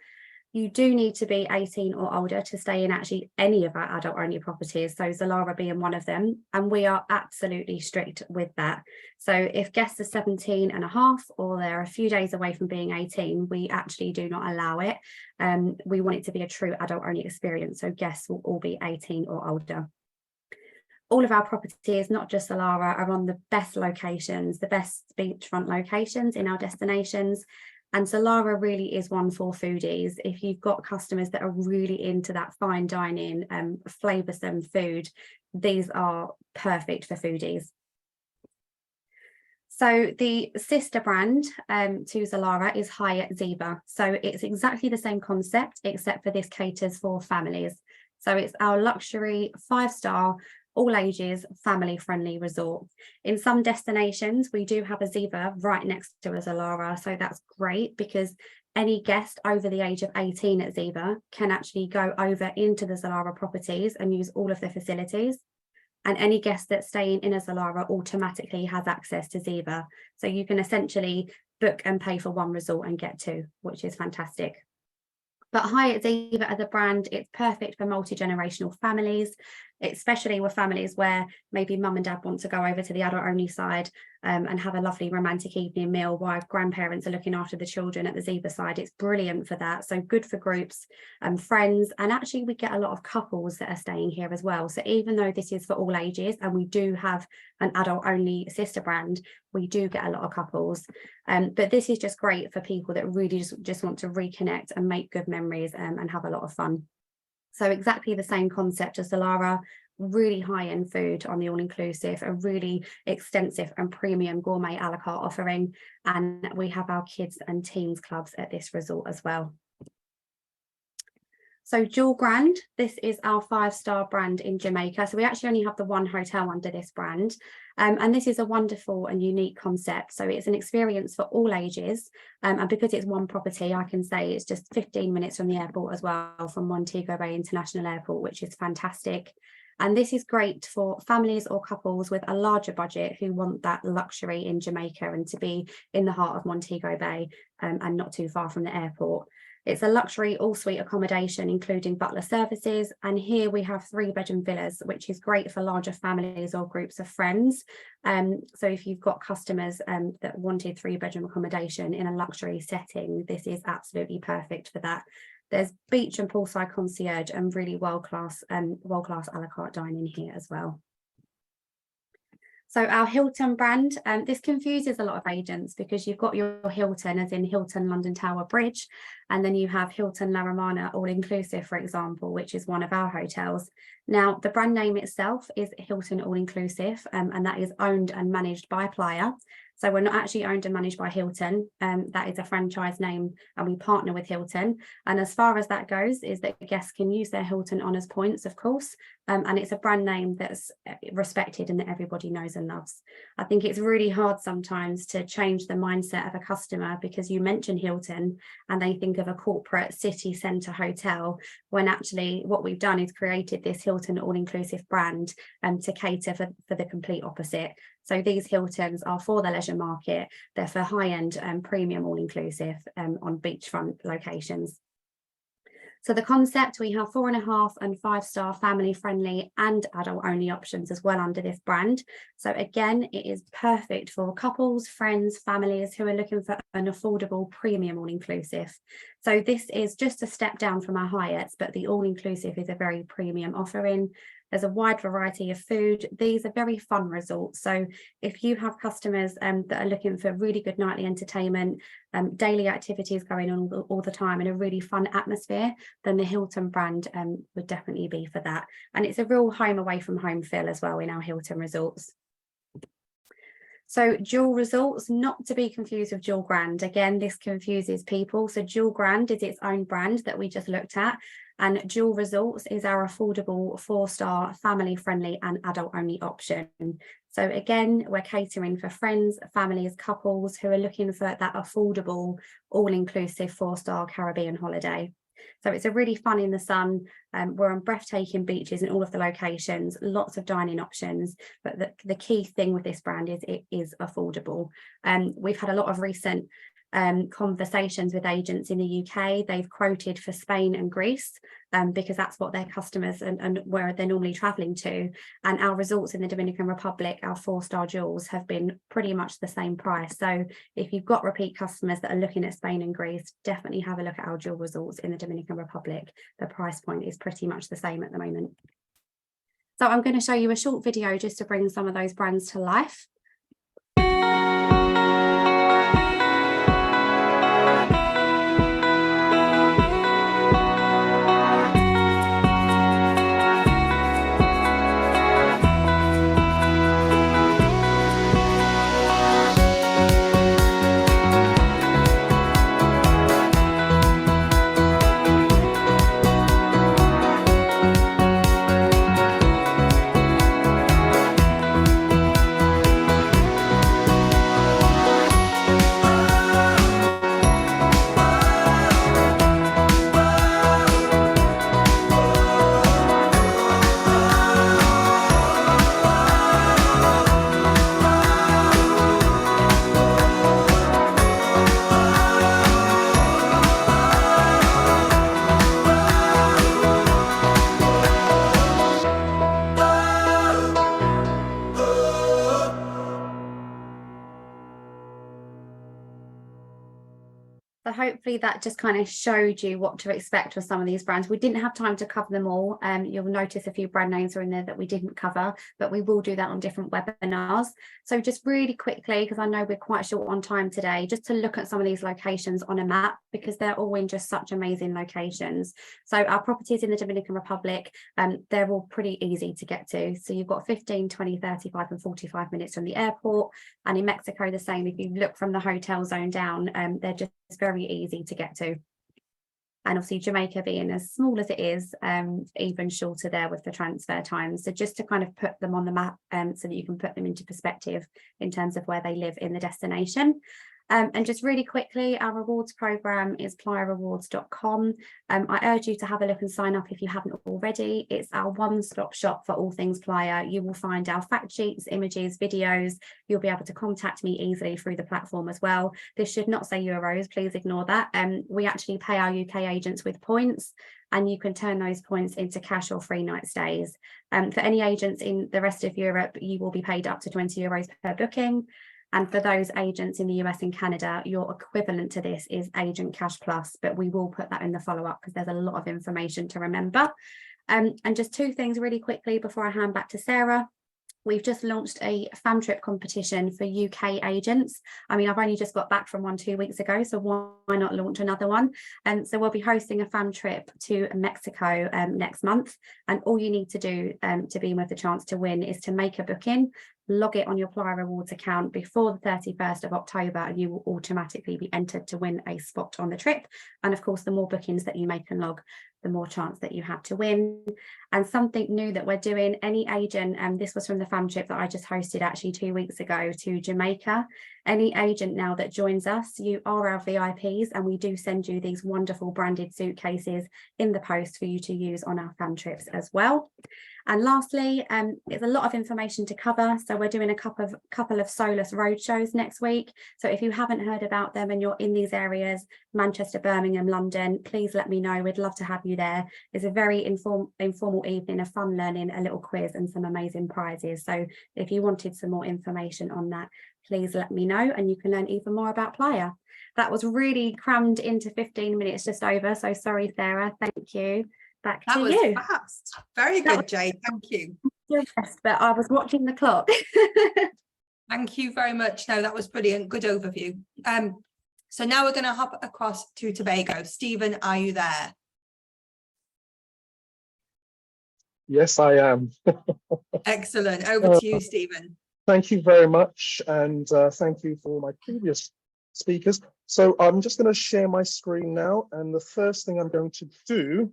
You do need to be 18 or older to stay in actually any of our adult only properties, so Zilara being one of them, and we are absolutely strict with that. So if guests are 17 and a half or they're a few days away from being 18, we actually do not allow it. We want it to be a true adult only experience, so guests will all be 18 or older. All of our properties, not just Zilara, are on the best locations, the best beachfront locations in our destinations. And Zilara really is one for foodies. If you've got customers that are really into that fine dining, flavoursome food, these are perfect for foodies. So the sister brand to Zilara is Hyatt Ziva. So it's exactly the same concept, except for this caters for families. So it's our luxury 5-star, all ages, family-friendly resort. In some destinations, we do have a Ziva right next to a Zilara, so that's great because any guest over the age of 18 at Ziva can actually go over into the Zilara properties and use all of the facilities. And any guest that's staying in a Zilara automatically has access to Ziva. So you can essentially book and pay for one resort and get 2, which is fantastic. But Hyatt Ziva as a brand, it's perfect for multi-generational families. especially with families where maybe mum and dad want to go over to the adult only side and have a lovely romantic evening meal while grandparents are looking after the children at the Zebra side. It's brilliant for that. So good for groups and friends. And actually we get a lot of couples that are staying here as well. So even though this is for all ages and we do have an adult only sister brand, we do get a lot of couples. But this is just great for people that really just want to reconnect and make good memories and have a lot of fun. So exactly the same concept as Solara, really high-end food on the all-inclusive, a really extensive and premium gourmet a la carte offering. And we have our kids and teens clubs at this resort as well. So Jewel Grand, this is our 5-star brand in Jamaica. So we actually only have the one hotel under this brand. And this is a wonderful and unique concept. So it's an experience for all ages. And because it's one property, I can say it's just 15 minutes from the airport as well, from Montego Bay International Airport, which is fantastic. And this is great for families or couples with a larger budget who want that luxury in Jamaica and to be in the heart of Montego Bay and not too far from the airport. It's a luxury all-suite accommodation, including butler services. And here we have 3-bedroom villas, which is great for larger families or groups of friends. So if you've got customers that wanted 3-bedroom accommodation in a luxury setting, this is absolutely perfect for that. There's beach and poolside concierge and really world-class a la carte dining here as well. So our Hilton brand, this confuses a lot of agents because you've got your Hilton as in Hilton London Tower Bridge, and then you have Hilton La Romana All-Inclusive, for example, which is one of our hotels. Now, the brand name itself is Hilton All-Inclusive, and that is owned and managed by Playa. So we're not actually owned and managed by Hilton. That is a franchise name and we partner with Hilton. And as far as that goes, is that guests can use their Hilton Honours points, of course. And it's a brand name that's respected and that everybody knows and loves. I think it's really hard sometimes to change the mindset of a customer because you mention Hilton and they think of a corporate city centre hotel, when actually what we've done is created this Hilton all-inclusive brand to cater for the complete opposite. So these Hiltons are for the leisure market. They're for high-end premium all-inclusive on beachfront locations. So the concept, we have 4.5 and 5-star family-friendly and adult-only options as well under this brand. So again, it is perfect for couples, friends, families who are looking for an affordable premium all-inclusive. So this is just a step down from our Hyatts, but the all-inclusive is a very premium offering. There's a wide variety of food. These are very fun resorts. So if you have customers that are looking for really good nightly entertainment, daily activities going on all the time and a really fun atmosphere, then the Hilton brand would definitely be for that. And it's a real home away from home feel as well in our Hilton resorts. So Jewel Resorts, not to be confused with Jewel Grand. Again, this confuses people. So Jewel Grand is its own brand that we just looked at. And Jewel Resorts is our affordable 4-star family-friendly and adult-only option. So again, we're catering for friends, families, couples who are looking for that affordable, all-inclusive 4-star Caribbean holiday. So it's a really fun in the sun. We're on breathtaking beaches in all of the locations, lots of dining options. But the key thing with this brand is it is affordable. We've had a lot of recent conversations with agents in the UK. They've quoted for Spain and Greece because that's what their customers and where they're normally traveling to. And our resorts in the Dominican Republic, our 4-star Jewels, have been pretty much the same price. So if you've got repeat customers that are looking at Spain and Greece, definitely have a look at our Jewel resorts in the Dominican Republic. The price point is pretty much the same at the moment. So I'm going to show you a short video just to bring some of those brands to life. hopefully that just kind of showed you what to expect with some of these brands. We didn't have time to cover them all. You'll notice a few brand names are in there that we didn't cover, but we will do that on different webinars. So just really quickly, because I know we're quite short on time today, just to look at some of these locations on a map, because they're all in just such amazing locations. So our properties in the Dominican Republic, they're all pretty easy to get to. So you've got 15, 20, 35 and 45 minutes from the airport. And in Mexico, the same. If you look from the hotel zone down, they're just very easy to get to. And obviously Jamaica being as small as it is, even shorter there with the transfer times. So just to kind of put them on the map so that you can put them into perspective in terms of where they live in the destination. And just really quickly, our rewards program is playarewards.com. I urge you to have a look and sign up if you haven't already. It's our one-stop shop for all things Playa. You will find our fact sheets, images, videos. You'll be able to contact me easily through the platform as well. This should not say euros, please ignore that. We actually pay our UK agents with points, and you can turn those points into cash or free night stays. For any agents in the rest of Europe, you will be paid up to 20 euros per booking. And for those agents in the US and Canada, your equivalent to this is Agent Cash Plus, but we will put that in the follow-up because there's a lot of information to remember. And just two things really quickly before I hand back to Sarah. We've just launched a fam trip competition for UK agents. I mean, I've only just got back from one 2 weeks ago, so why not launch another one? And so we'll be hosting a fam trip to Mexico next month. And all you need to do to be with the chance to win is to make a booking, log it on your Playa Rewards account before the 31st of October, and you will automatically be entered to win a spot on the trip. And of course, the more bookings that you make and log, the more chance that you have to win. And something new that we're doing, any agent, and this was from the fam trip that I just hosted actually 2 weeks ago to Jamaica, any agent now that joins us, you are our VIPs, and we do send you these wonderful branded suitcases in the post for you to use on our fam trips as well. And lastly, it's a lot of information to cover. So we're doing a couple of Solus road shows next week. So if you haven't heard about them and you're in these areas, Manchester, Birmingham, London, please let me know. We'd love to have you there. It's a very informal evening of fun learning, a little quiz and some amazing prizes. So if you wanted some more information on that, please let me know and you can learn even more about Playa. That was really crammed into 15 minutes just over. So sorry, Sarah. Thank you. Back to you. That was fast. Very good, Jade. Thank you. But I was watching the clock. Thank you very much. No, that was brilliant. Good overview. So now we're going to hop across to Tobago. Stephen, are you there? Yes, I am. Excellent. Over to you, Stephen. Thank you very much. And thank you for my previous speakers. So I'm just going to share my screen now. And the first thing I'm going to do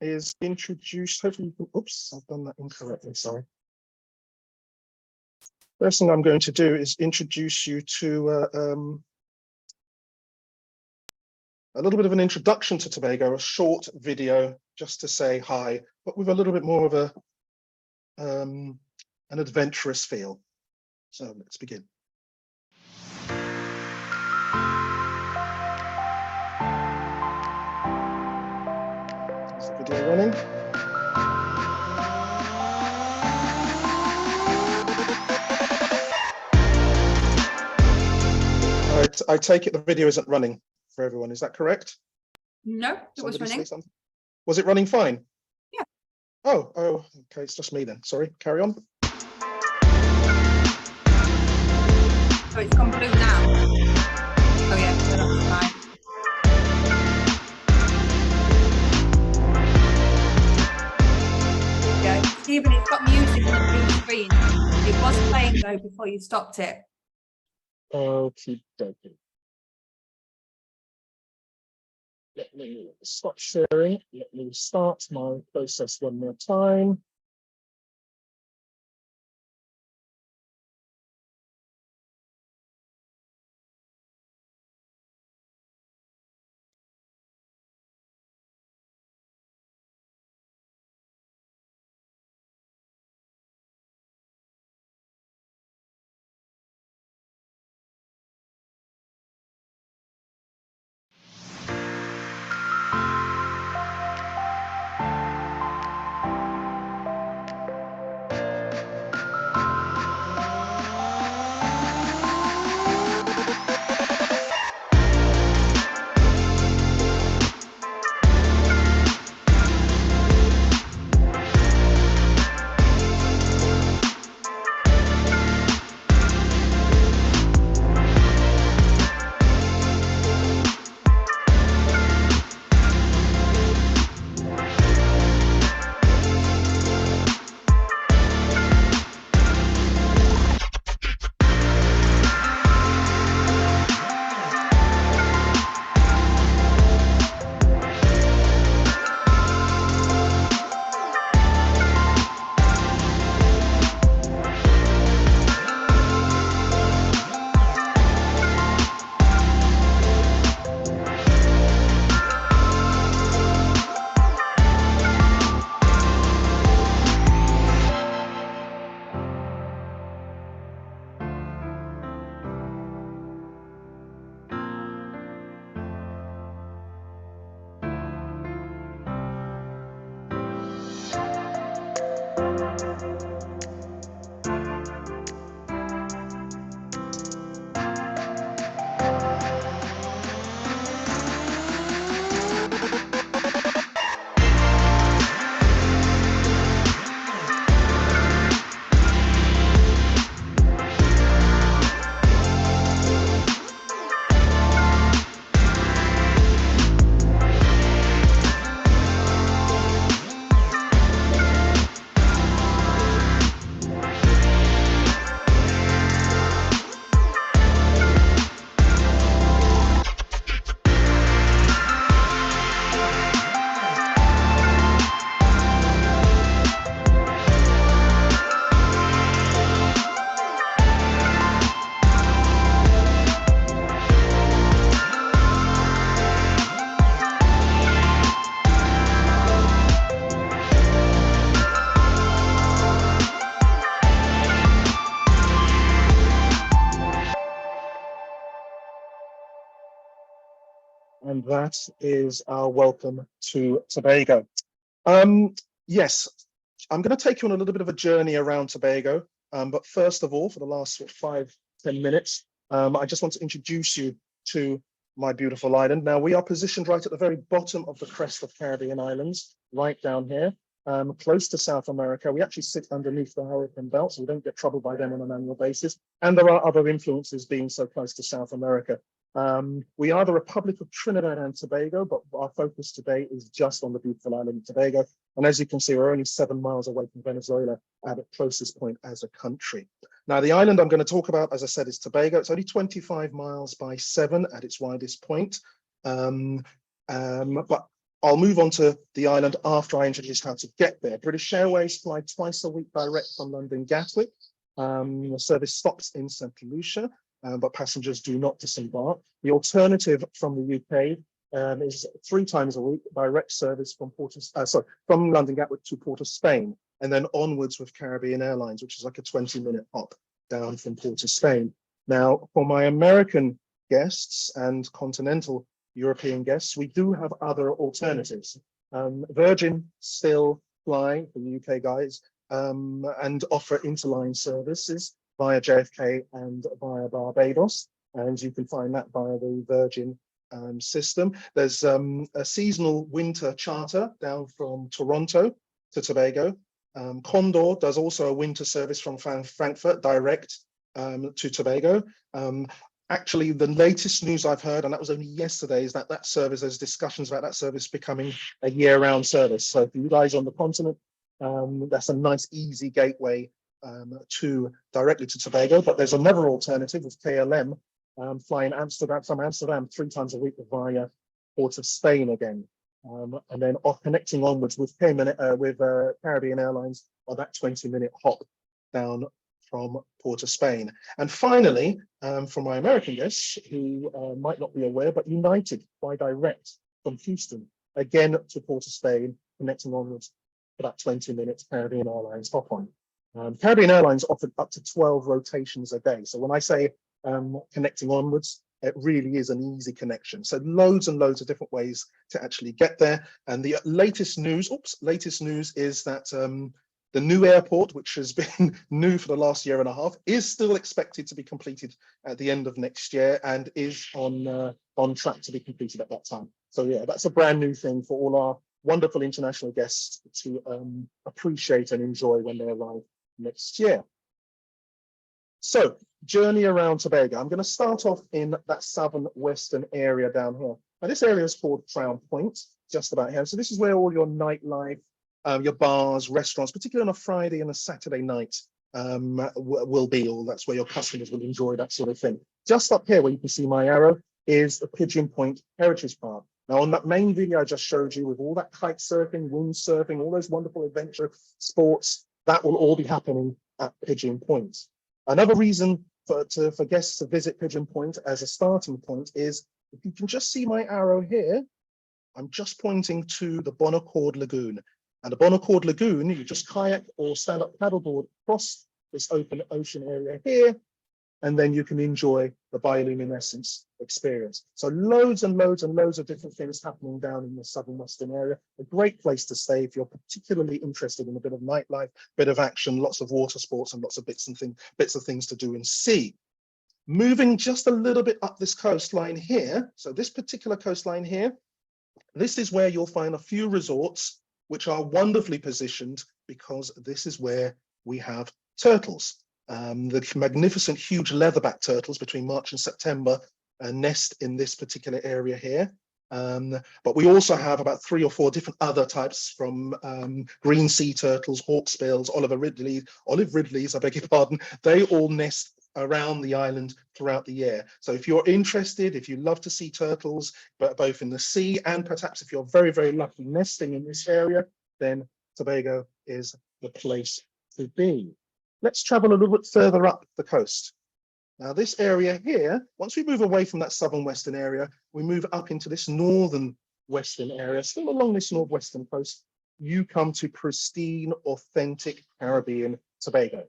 is introduce, hopefully you can, oops, I've done that incorrectly, sorry. First thing I'm going to do is introduce you to a little bit of an introduction to Tobago, a short video just to say hi, but with a little bit more of a an adventurous feel. So let's begin. Is the video running? All right, I take it the video isn't running for everyone, is that correct? No, it was running. Was it running fine? Yeah. Oh, okay, it's just me then. Sorry, carry on. So it's gone blue now. Oh yeah, that's fine. Yeah, Stephen, it's got music on the blue screen. It was playing though before you stopped it. Okie dokie. Let me stop sharing. Let me start my process one more time. and that is our welcome to Tobago. Yes, I'm going to take you on a little bit of a journey around Tobago, but first of all, for the last 5-10 minutes, I just want to introduce you to my beautiful island. Now, we are positioned right at the very bottom of the crest of Caribbean islands, right down here, close to South America. We actually sit underneath the hurricane belt, so we don't get troubled by them on an annual basis. And there are other influences being so close to South America. We are the Republic of Trinidad and Tobago, but our focus today is just on the beautiful island of Tobago. And as you can see, we're only 7 miles away from Venezuela at the closest point as a country. Now, the island I'm going to talk about, as I said, is Tobago. It's only 25 miles by 7 at its widest point. But I'll move on to the island after I introduce how to get there. British Airways fly twice a week direct from London Gatwick. The service stops in St. Lucia, but passengers do not disembark. The alternative from the UK is 3 times a week direct service from from London Gatwick to Port of Spain, and then onwards with Caribbean Airlines, which is like a 20-minute hop down from Port of Spain. Now, for my American guests and continental European guests, we do have other alternatives. Virgin still fly for the UK guys and offer interline services via JFK and via Barbados, and you can find that via the Virgin system. There's a seasonal winter charter down from Toronto to Tobago. Condor does also a winter service from Frankfurt direct to Tobago. Actually, the latest news I've heard, and that was only yesterday, is that there's discussions about that service becoming a year-round service. So for you guys on the continent, that's a nice, easy gateway directly to Tobago. But there's another alternative with KLM flying from Amsterdam 3 times a week via Port of Spain again. And then connecting onwards with Caribbean Airlines on that 20-minute hop down from Port of Spain. And finally, for my American guests who might not be aware, but United fly direct from Houston again to Port of Spain, connecting onwards for that 20 minutes Caribbean Airlines hop on. Caribbean Airlines offered up to 12 rotations a day. So when I say connecting onwards, it really is an easy connection. So loads and loads of different ways to actually get there. And the latest news is that the new airport, which has been new for the last 1.5 years, is still expected to be completed at the end of next year and is on track to be completed at that time. So yeah, that's a brand new thing for all our wonderful international guests to appreciate and enjoy when they arrive next year. So, journey around Tobago. I'm going to start off in that southern western area down here. Now, this area is called Crown Point, just about here. So this is where all your nightlife, your bars, restaurants, particularly on a Friday and a Saturday night, will be, or that's where your customers will enjoy that sort of thing. Just up here where you can see my arrow is the Pigeon Point Heritage Park. Now, on that main video I just showed you with all that kite surfing, windsurfing, all those wonderful adventure sports, that will all be happening at Pigeon Point. Another reason for guests to visit Pigeon Point as a starting point is, if you can just see my arrow here, I'm just pointing to the Bonaccord Lagoon. And the Bonaccord Lagoon, you just kayak or stand up paddleboard across this open ocean area here, and then you can enjoy the bioluminescence experience. So loads and loads and loads of different things happening down in the southern western area. A great place to stay if you're particularly interested in a bit of nightlife, bit of action, lots of water sports, and lots of bits of things to do and see. Moving just a little bit up this coastline here, so this particular coastline here, this is where you'll find a few resorts which are wonderfully positioned, because this is where we have turtles. The magnificent huge leatherback turtles between March and September nest in this particular area here. But we also have about 3 or 4 different other types, from green sea turtles, hawksbills, olive ridleys, I beg your pardon. They all nest around the island throughout the year. So if you're interested, if you love to see turtles, but both in the sea, and perhaps if you're very, very lucky nesting in this area, then Tobago is the place to be. Let's travel a little bit further up the coast. Now, this area here, once we move away from that southern western area, we move up into this northern western area. Still along this northwestern coast, you come to pristine, authentic Caribbean Tobago.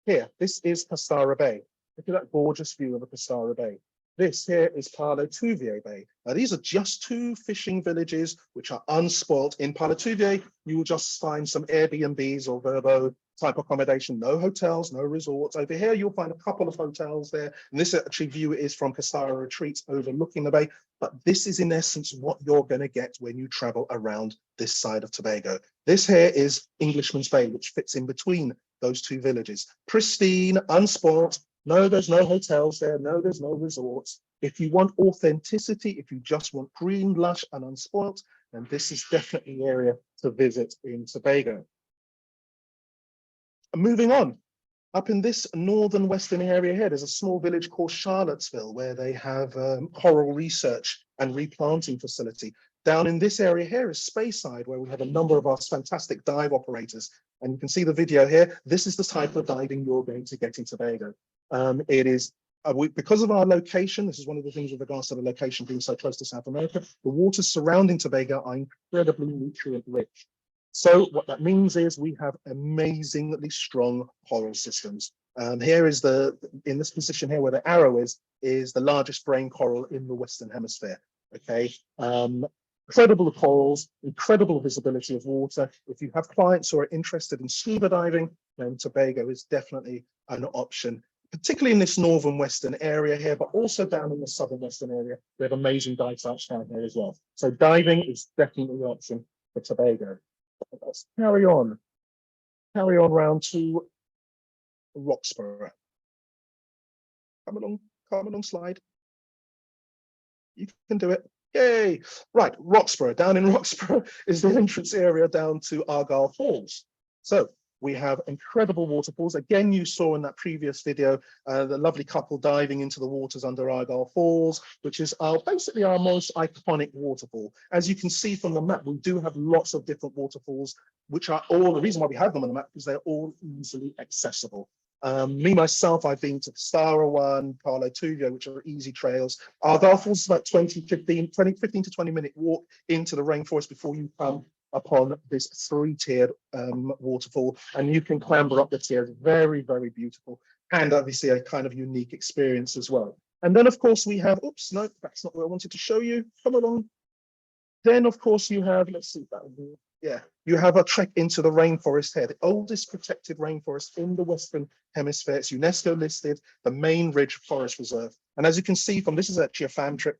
Here, this is Pastara Bay. Look at that gorgeous view of the Pastara Bay. This here is Palo Tuvier Bay. Now, these are just two fishing villages which are unspoilt. In Palo Tuvier, you will just find some Airbnbs or Verbo type accommodation, no hotels, no resorts. Over here, you'll find a couple of hotels there. And this actually view is from Casara Retreats overlooking the bay. But this is in essence what you're going to get when you travel around this side of Tobago. This here is Englishman's Bay, which fits in between those two villages. Pristine, unspoilt. No, there's no hotels there. No, there's no resorts. If you want authenticity, if you just want green, lush and unspoilt, then this is definitely the area to visit in Tobago. Moving on, up in this northern western area here, there's a small village called Charlottesville where they have coral research and replanting facility. Down in this area here is Speyside, where we have a number of our fantastic dive operators. And you can see the video here. This is the type of diving you're going to get in Tobago. It is, because of our location, this is one of the things with regards to the location being so close to South America, the waters surrounding Tobago are incredibly nutrient rich. So what that means is we have amazingly strong coral systems. Here is in this position here where the arrow is the largest brain coral in the Western Hemisphere, okay? Incredible corals, incredible visibility of water. If you have clients who are interested in scuba diving, then Tobago is definitely an option, particularly in this northern western area here, but also down in the southern western area. We have amazing dive sites down here as well. So diving is definitely an option for Tobago. Let's carry on round to Roxborough. Come along, slide. You can do it. Yay! Right, Roxborough. Down in Roxborough is the entrance area down to Argyle Falls. So we have incredible waterfalls. Again, you saw in that previous video the lovely couple diving into the waters under Argyle Falls, which is basically our most iconic waterfall. As you can see from the map, we do have lots of different waterfalls, which are all, the reason why we have them on the map is they're all easily accessible. Me, myself, I've been to Stara one, Palo Tuvier, which are easy trails. Argyle Falls is about 15 to 20 minute walk into the rainforest before you come upon this three-tiered waterfall, and you can clamber up the tiers. Very, very beautiful, and obviously a kind of unique experience as well. And then of course we have, oops, no, that's not what I wanted to show you. Come along. Then of course you have, let's see, you have a trek into the rainforest here, the oldest protected rainforest in the Western Hemisphere. It's UNESCO listed, the Main Ridge Forest Reserve. And as you can see from, this is actually a fam trip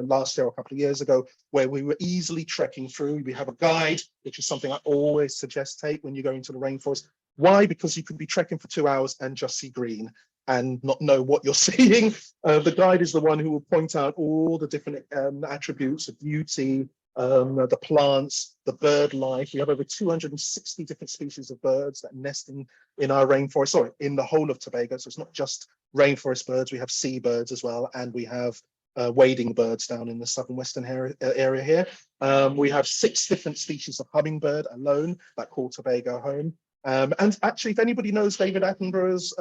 last year or a couple of years ago, where we were easily trekking through. We have a guide, which is something I always suggest take when you go into the rainforest. Why? Because you could be trekking for 2 hours and just see green and not know what you're seeing. The guide is the one who will point out all the different attributes of beauty, the plants, the bird life. We have over 260 different species of birds that nest in our rainforest, sorry, in the whole of Tobago. So it's not just rainforest birds, we have seabirds as well, and we have wading birds down in the southern western area here. We have 6 different species of hummingbird alone that call Tobago home. And actually, if anybody knows David Attenborough's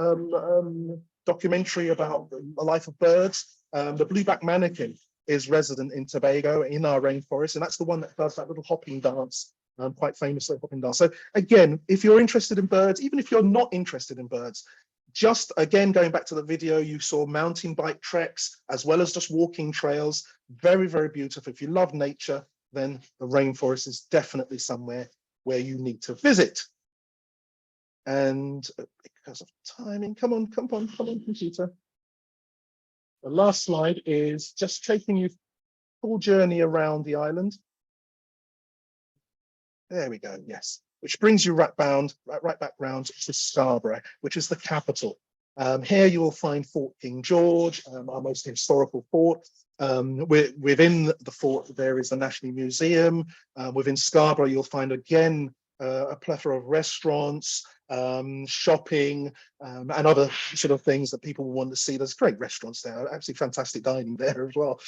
documentary about the life of birds, the blueback manakin is resident in Tobago in our rainforest, and that's the one that does that little hopping dance, quite famously hopping dance. So again, if you're interested in birds, even if you're not interested in birds, just again, going back to the video, you saw mountain bike treks as well as just walking trails. Very, very beautiful. If you love nature, then the rainforest is definitely somewhere where you need to visit. And because of timing, come on, computer. The last slide is just taking you full journey around the island. There we go, yes. Which brings you right back round to Scarborough, which is the capital. Here you will find Fort King George, our most historical fort. Within the fort, there is the National Museum. Within Scarborough, you'll find again a plethora of restaurants, shopping, and other sort of things that people will want to see. There's great restaurants there, absolutely fantastic dining there as well.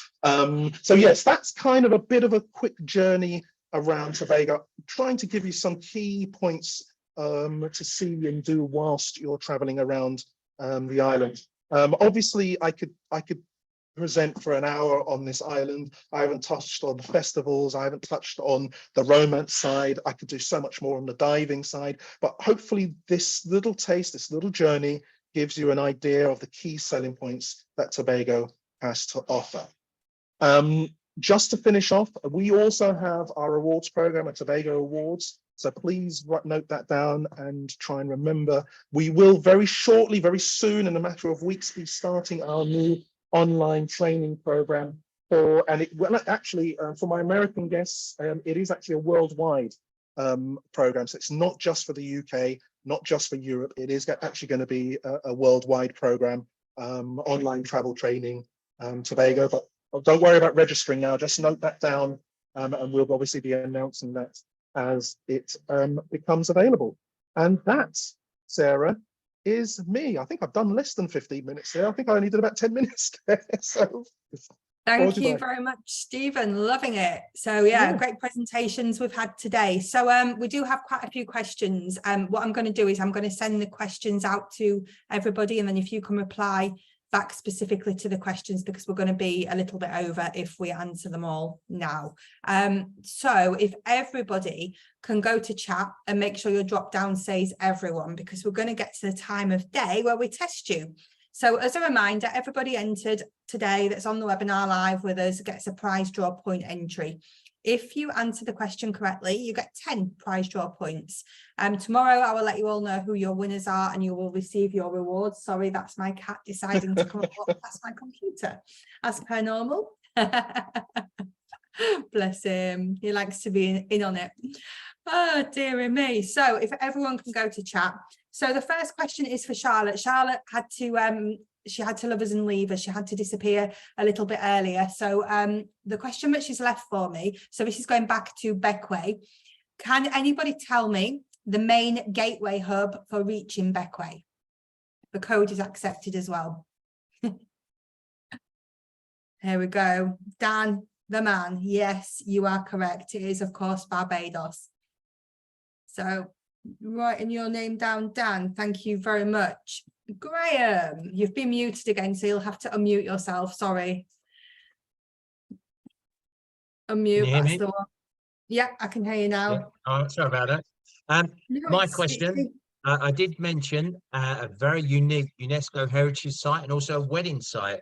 So yes, that's kind of a bit of a quick journey around Tobago, trying to give you some key points to see and do whilst you're traveling around the island. Obviously, I could present for an hour on this island. I haven't touched on the festivals. I haven't touched on the romance side. I could do so much more on the diving side, but hopefully this little taste, this little journey gives you an idea of the key selling points that Tobago has to offer. Just to finish off, we also have our awards program, a Tobago Awards. So please note that down and try and remember. We will very shortly, very soon, in a matter of weeks, be starting our new online training program for, and it well, actually for my American guests, it is actually a worldwide program. So it's not just for the UK, not just for Europe. It is actually going to be a worldwide program, online travel training, Tobago. But don't worry about registering now. Just note that down, and we'll obviously be announcing that as it becomes available. And that, Sarah, is me. I think I've done less than 15 minutes there. I think I only did about 10 minutes there. So thank you very much, Stephen. Loving it. So yeah, great presentations we've had today. So we do have quite a few questions. What I'm going to do is I'm going to send the questions out to everybody, and then if you can reply back specifically to the questions, because we're going to be a little bit over if we answer them all now. So if everybody can go to chat and make sure your drop down says everyone, because we're going to get to the time of day where we test you. So as a reminder, everybody entered today that's on the webinar live with us gets a prize draw point entry. If you answer the question correctly, you get 10 prize draw points. Tomorrow, I will let you all know who your winners are and you will receive your rewards. Sorry, that's my cat deciding to come up past my computer, as per normal. Bless him. He likes to be in on it. Oh, dearie me. So if everyone can go to chat. So the first question is for Charlotte. Charlotte had to she had to love us and leave us. She had to disappear a little bit earlier. So the question that she's left for me, so this is going back to Bequia. Can anybody tell me the main gateway hub for reaching Bequia? The code is accepted as well. Here we go. Dan, the man. Yes, you are correct. It is, of course, Barbados. So writing your name down, Dan. Thank you very much. Graham, you've been muted again, so you'll have to unmute yourself. Sorry. Unmute. That's the one. Yeah, I can hear you now. Yeah. Oh, sorry about that. No, my question, I did mention a very unique UNESCO heritage site and also a wedding site.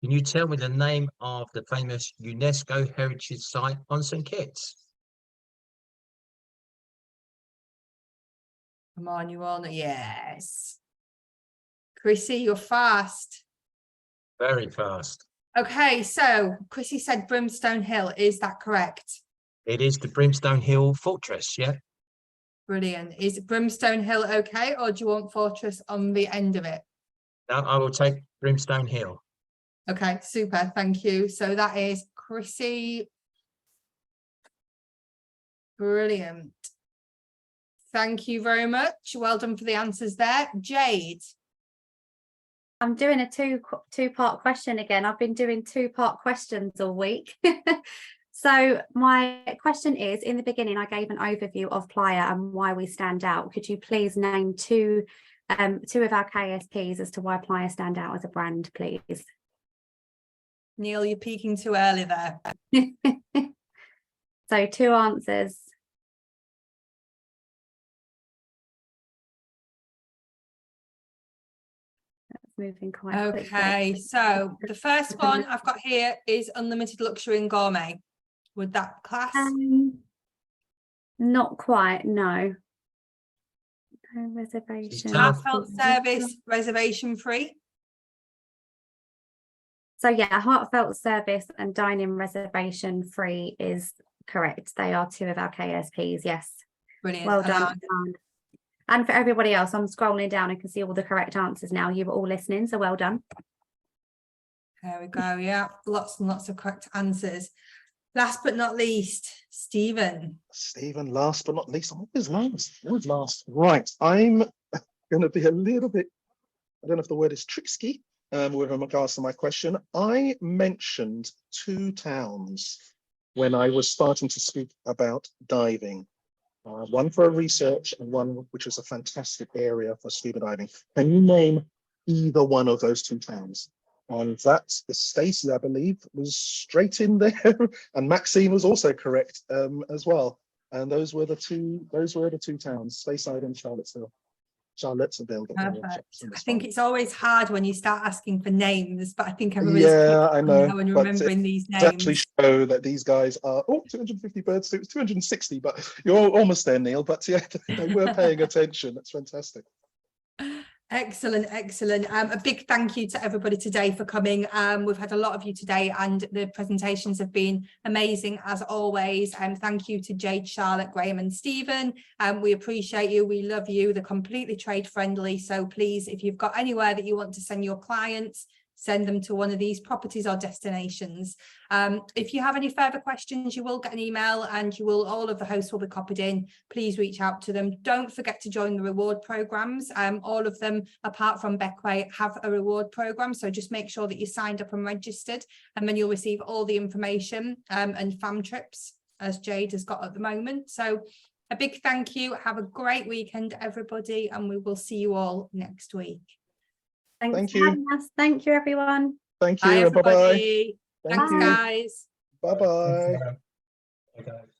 Can you tell me the name of the famous UNESCO heritage site on St. Kitts? Come on, you all know. Yes. Chrissy, you're fast. Very fast. Okay, so Chrissy said Brimstone Hill. Is that correct? It is the Brimstone Hill Fortress, yeah. Brilliant. Is Brimstone Hill okay, or do you want Fortress on the end of it? No, I will take Brimstone Hill. Okay, super. Thank you. So that is Chrissy. Brilliant. Thank you very much. Well done for the answers there. Jade. I'm doing a two-part question again. I've been doing two-part questions all week. So my question is, in the beginning, I gave an overview of Playa and why we stand out. Could you please name two of our KSPs as to why Playa stand out as a brand, please? Neil, you're peeking too early there. So 2 answers. Moving quite quickly. Okay, so the first one I've got here is Unlimited Luxury and Gourmet. Would that class? Not quite, no. No reservation. Heartfelt service, reservation free. So yeah, heartfelt service and dining reservation free is correct. They are 2 of our KSPs, yes. Brilliant. Well done. And for everybody else, I'm scrolling down and can see all the correct answers now. You were all listening, so well done. There we go. Yeah, lots and lots of correct answers. Last but not least, Stephen. Stephen, last but not least, I'm always last. Always last. Right, I'm going to be a little bit, I don't know if the word is tricksy with regards to my question. I mentioned 2 towns when I was starting to speak about diving. One for research and one which is a fantastic area for scuba diving. Can you name either one of those 2 towns? And that's Stacey, I believe, was straight in there, and Maxine was also correct as well. And those were the two towns, Speyside and Charlottesville. Charlotte, so they'll get their Perfect. workshops. and I it's think fine. it's always hard when you start asking for names, but I think everybody's Yeah, I know, and but remembering these to actually names. show that these guys are 250 birds, it was 260, but you're almost there, Neil. But yeah, they were paying attention. That's fantastic. Excellent, excellent. A big thank you to everybody today for coming. We've had a lot of you today and the presentations have been amazing as always. Thank you to Jade, Charlotte, Graham and Stephen. We appreciate you. We love you. They're completely trade friendly. So please, if you've got anywhere that you want to send your clients, send them to one of these properties or destinations. If you have any further questions, you will get an email and all of the hosts will be copied in. Please reach out to them. Don't forget to join the reward programs. All of them, apart from Bequia, have a reward program. So just make sure that you signed up and registered, and then you'll receive all the information and fam trips as Jade has got at the moment. So a big thank you. Have a great weekend, everybody, and we will see you all next week. Thanks Thank for you. having us. Thank you, everyone. Thank Bye, you. Bye bye. everybody. Thanks, Bye. guys. Bye bye. Okay.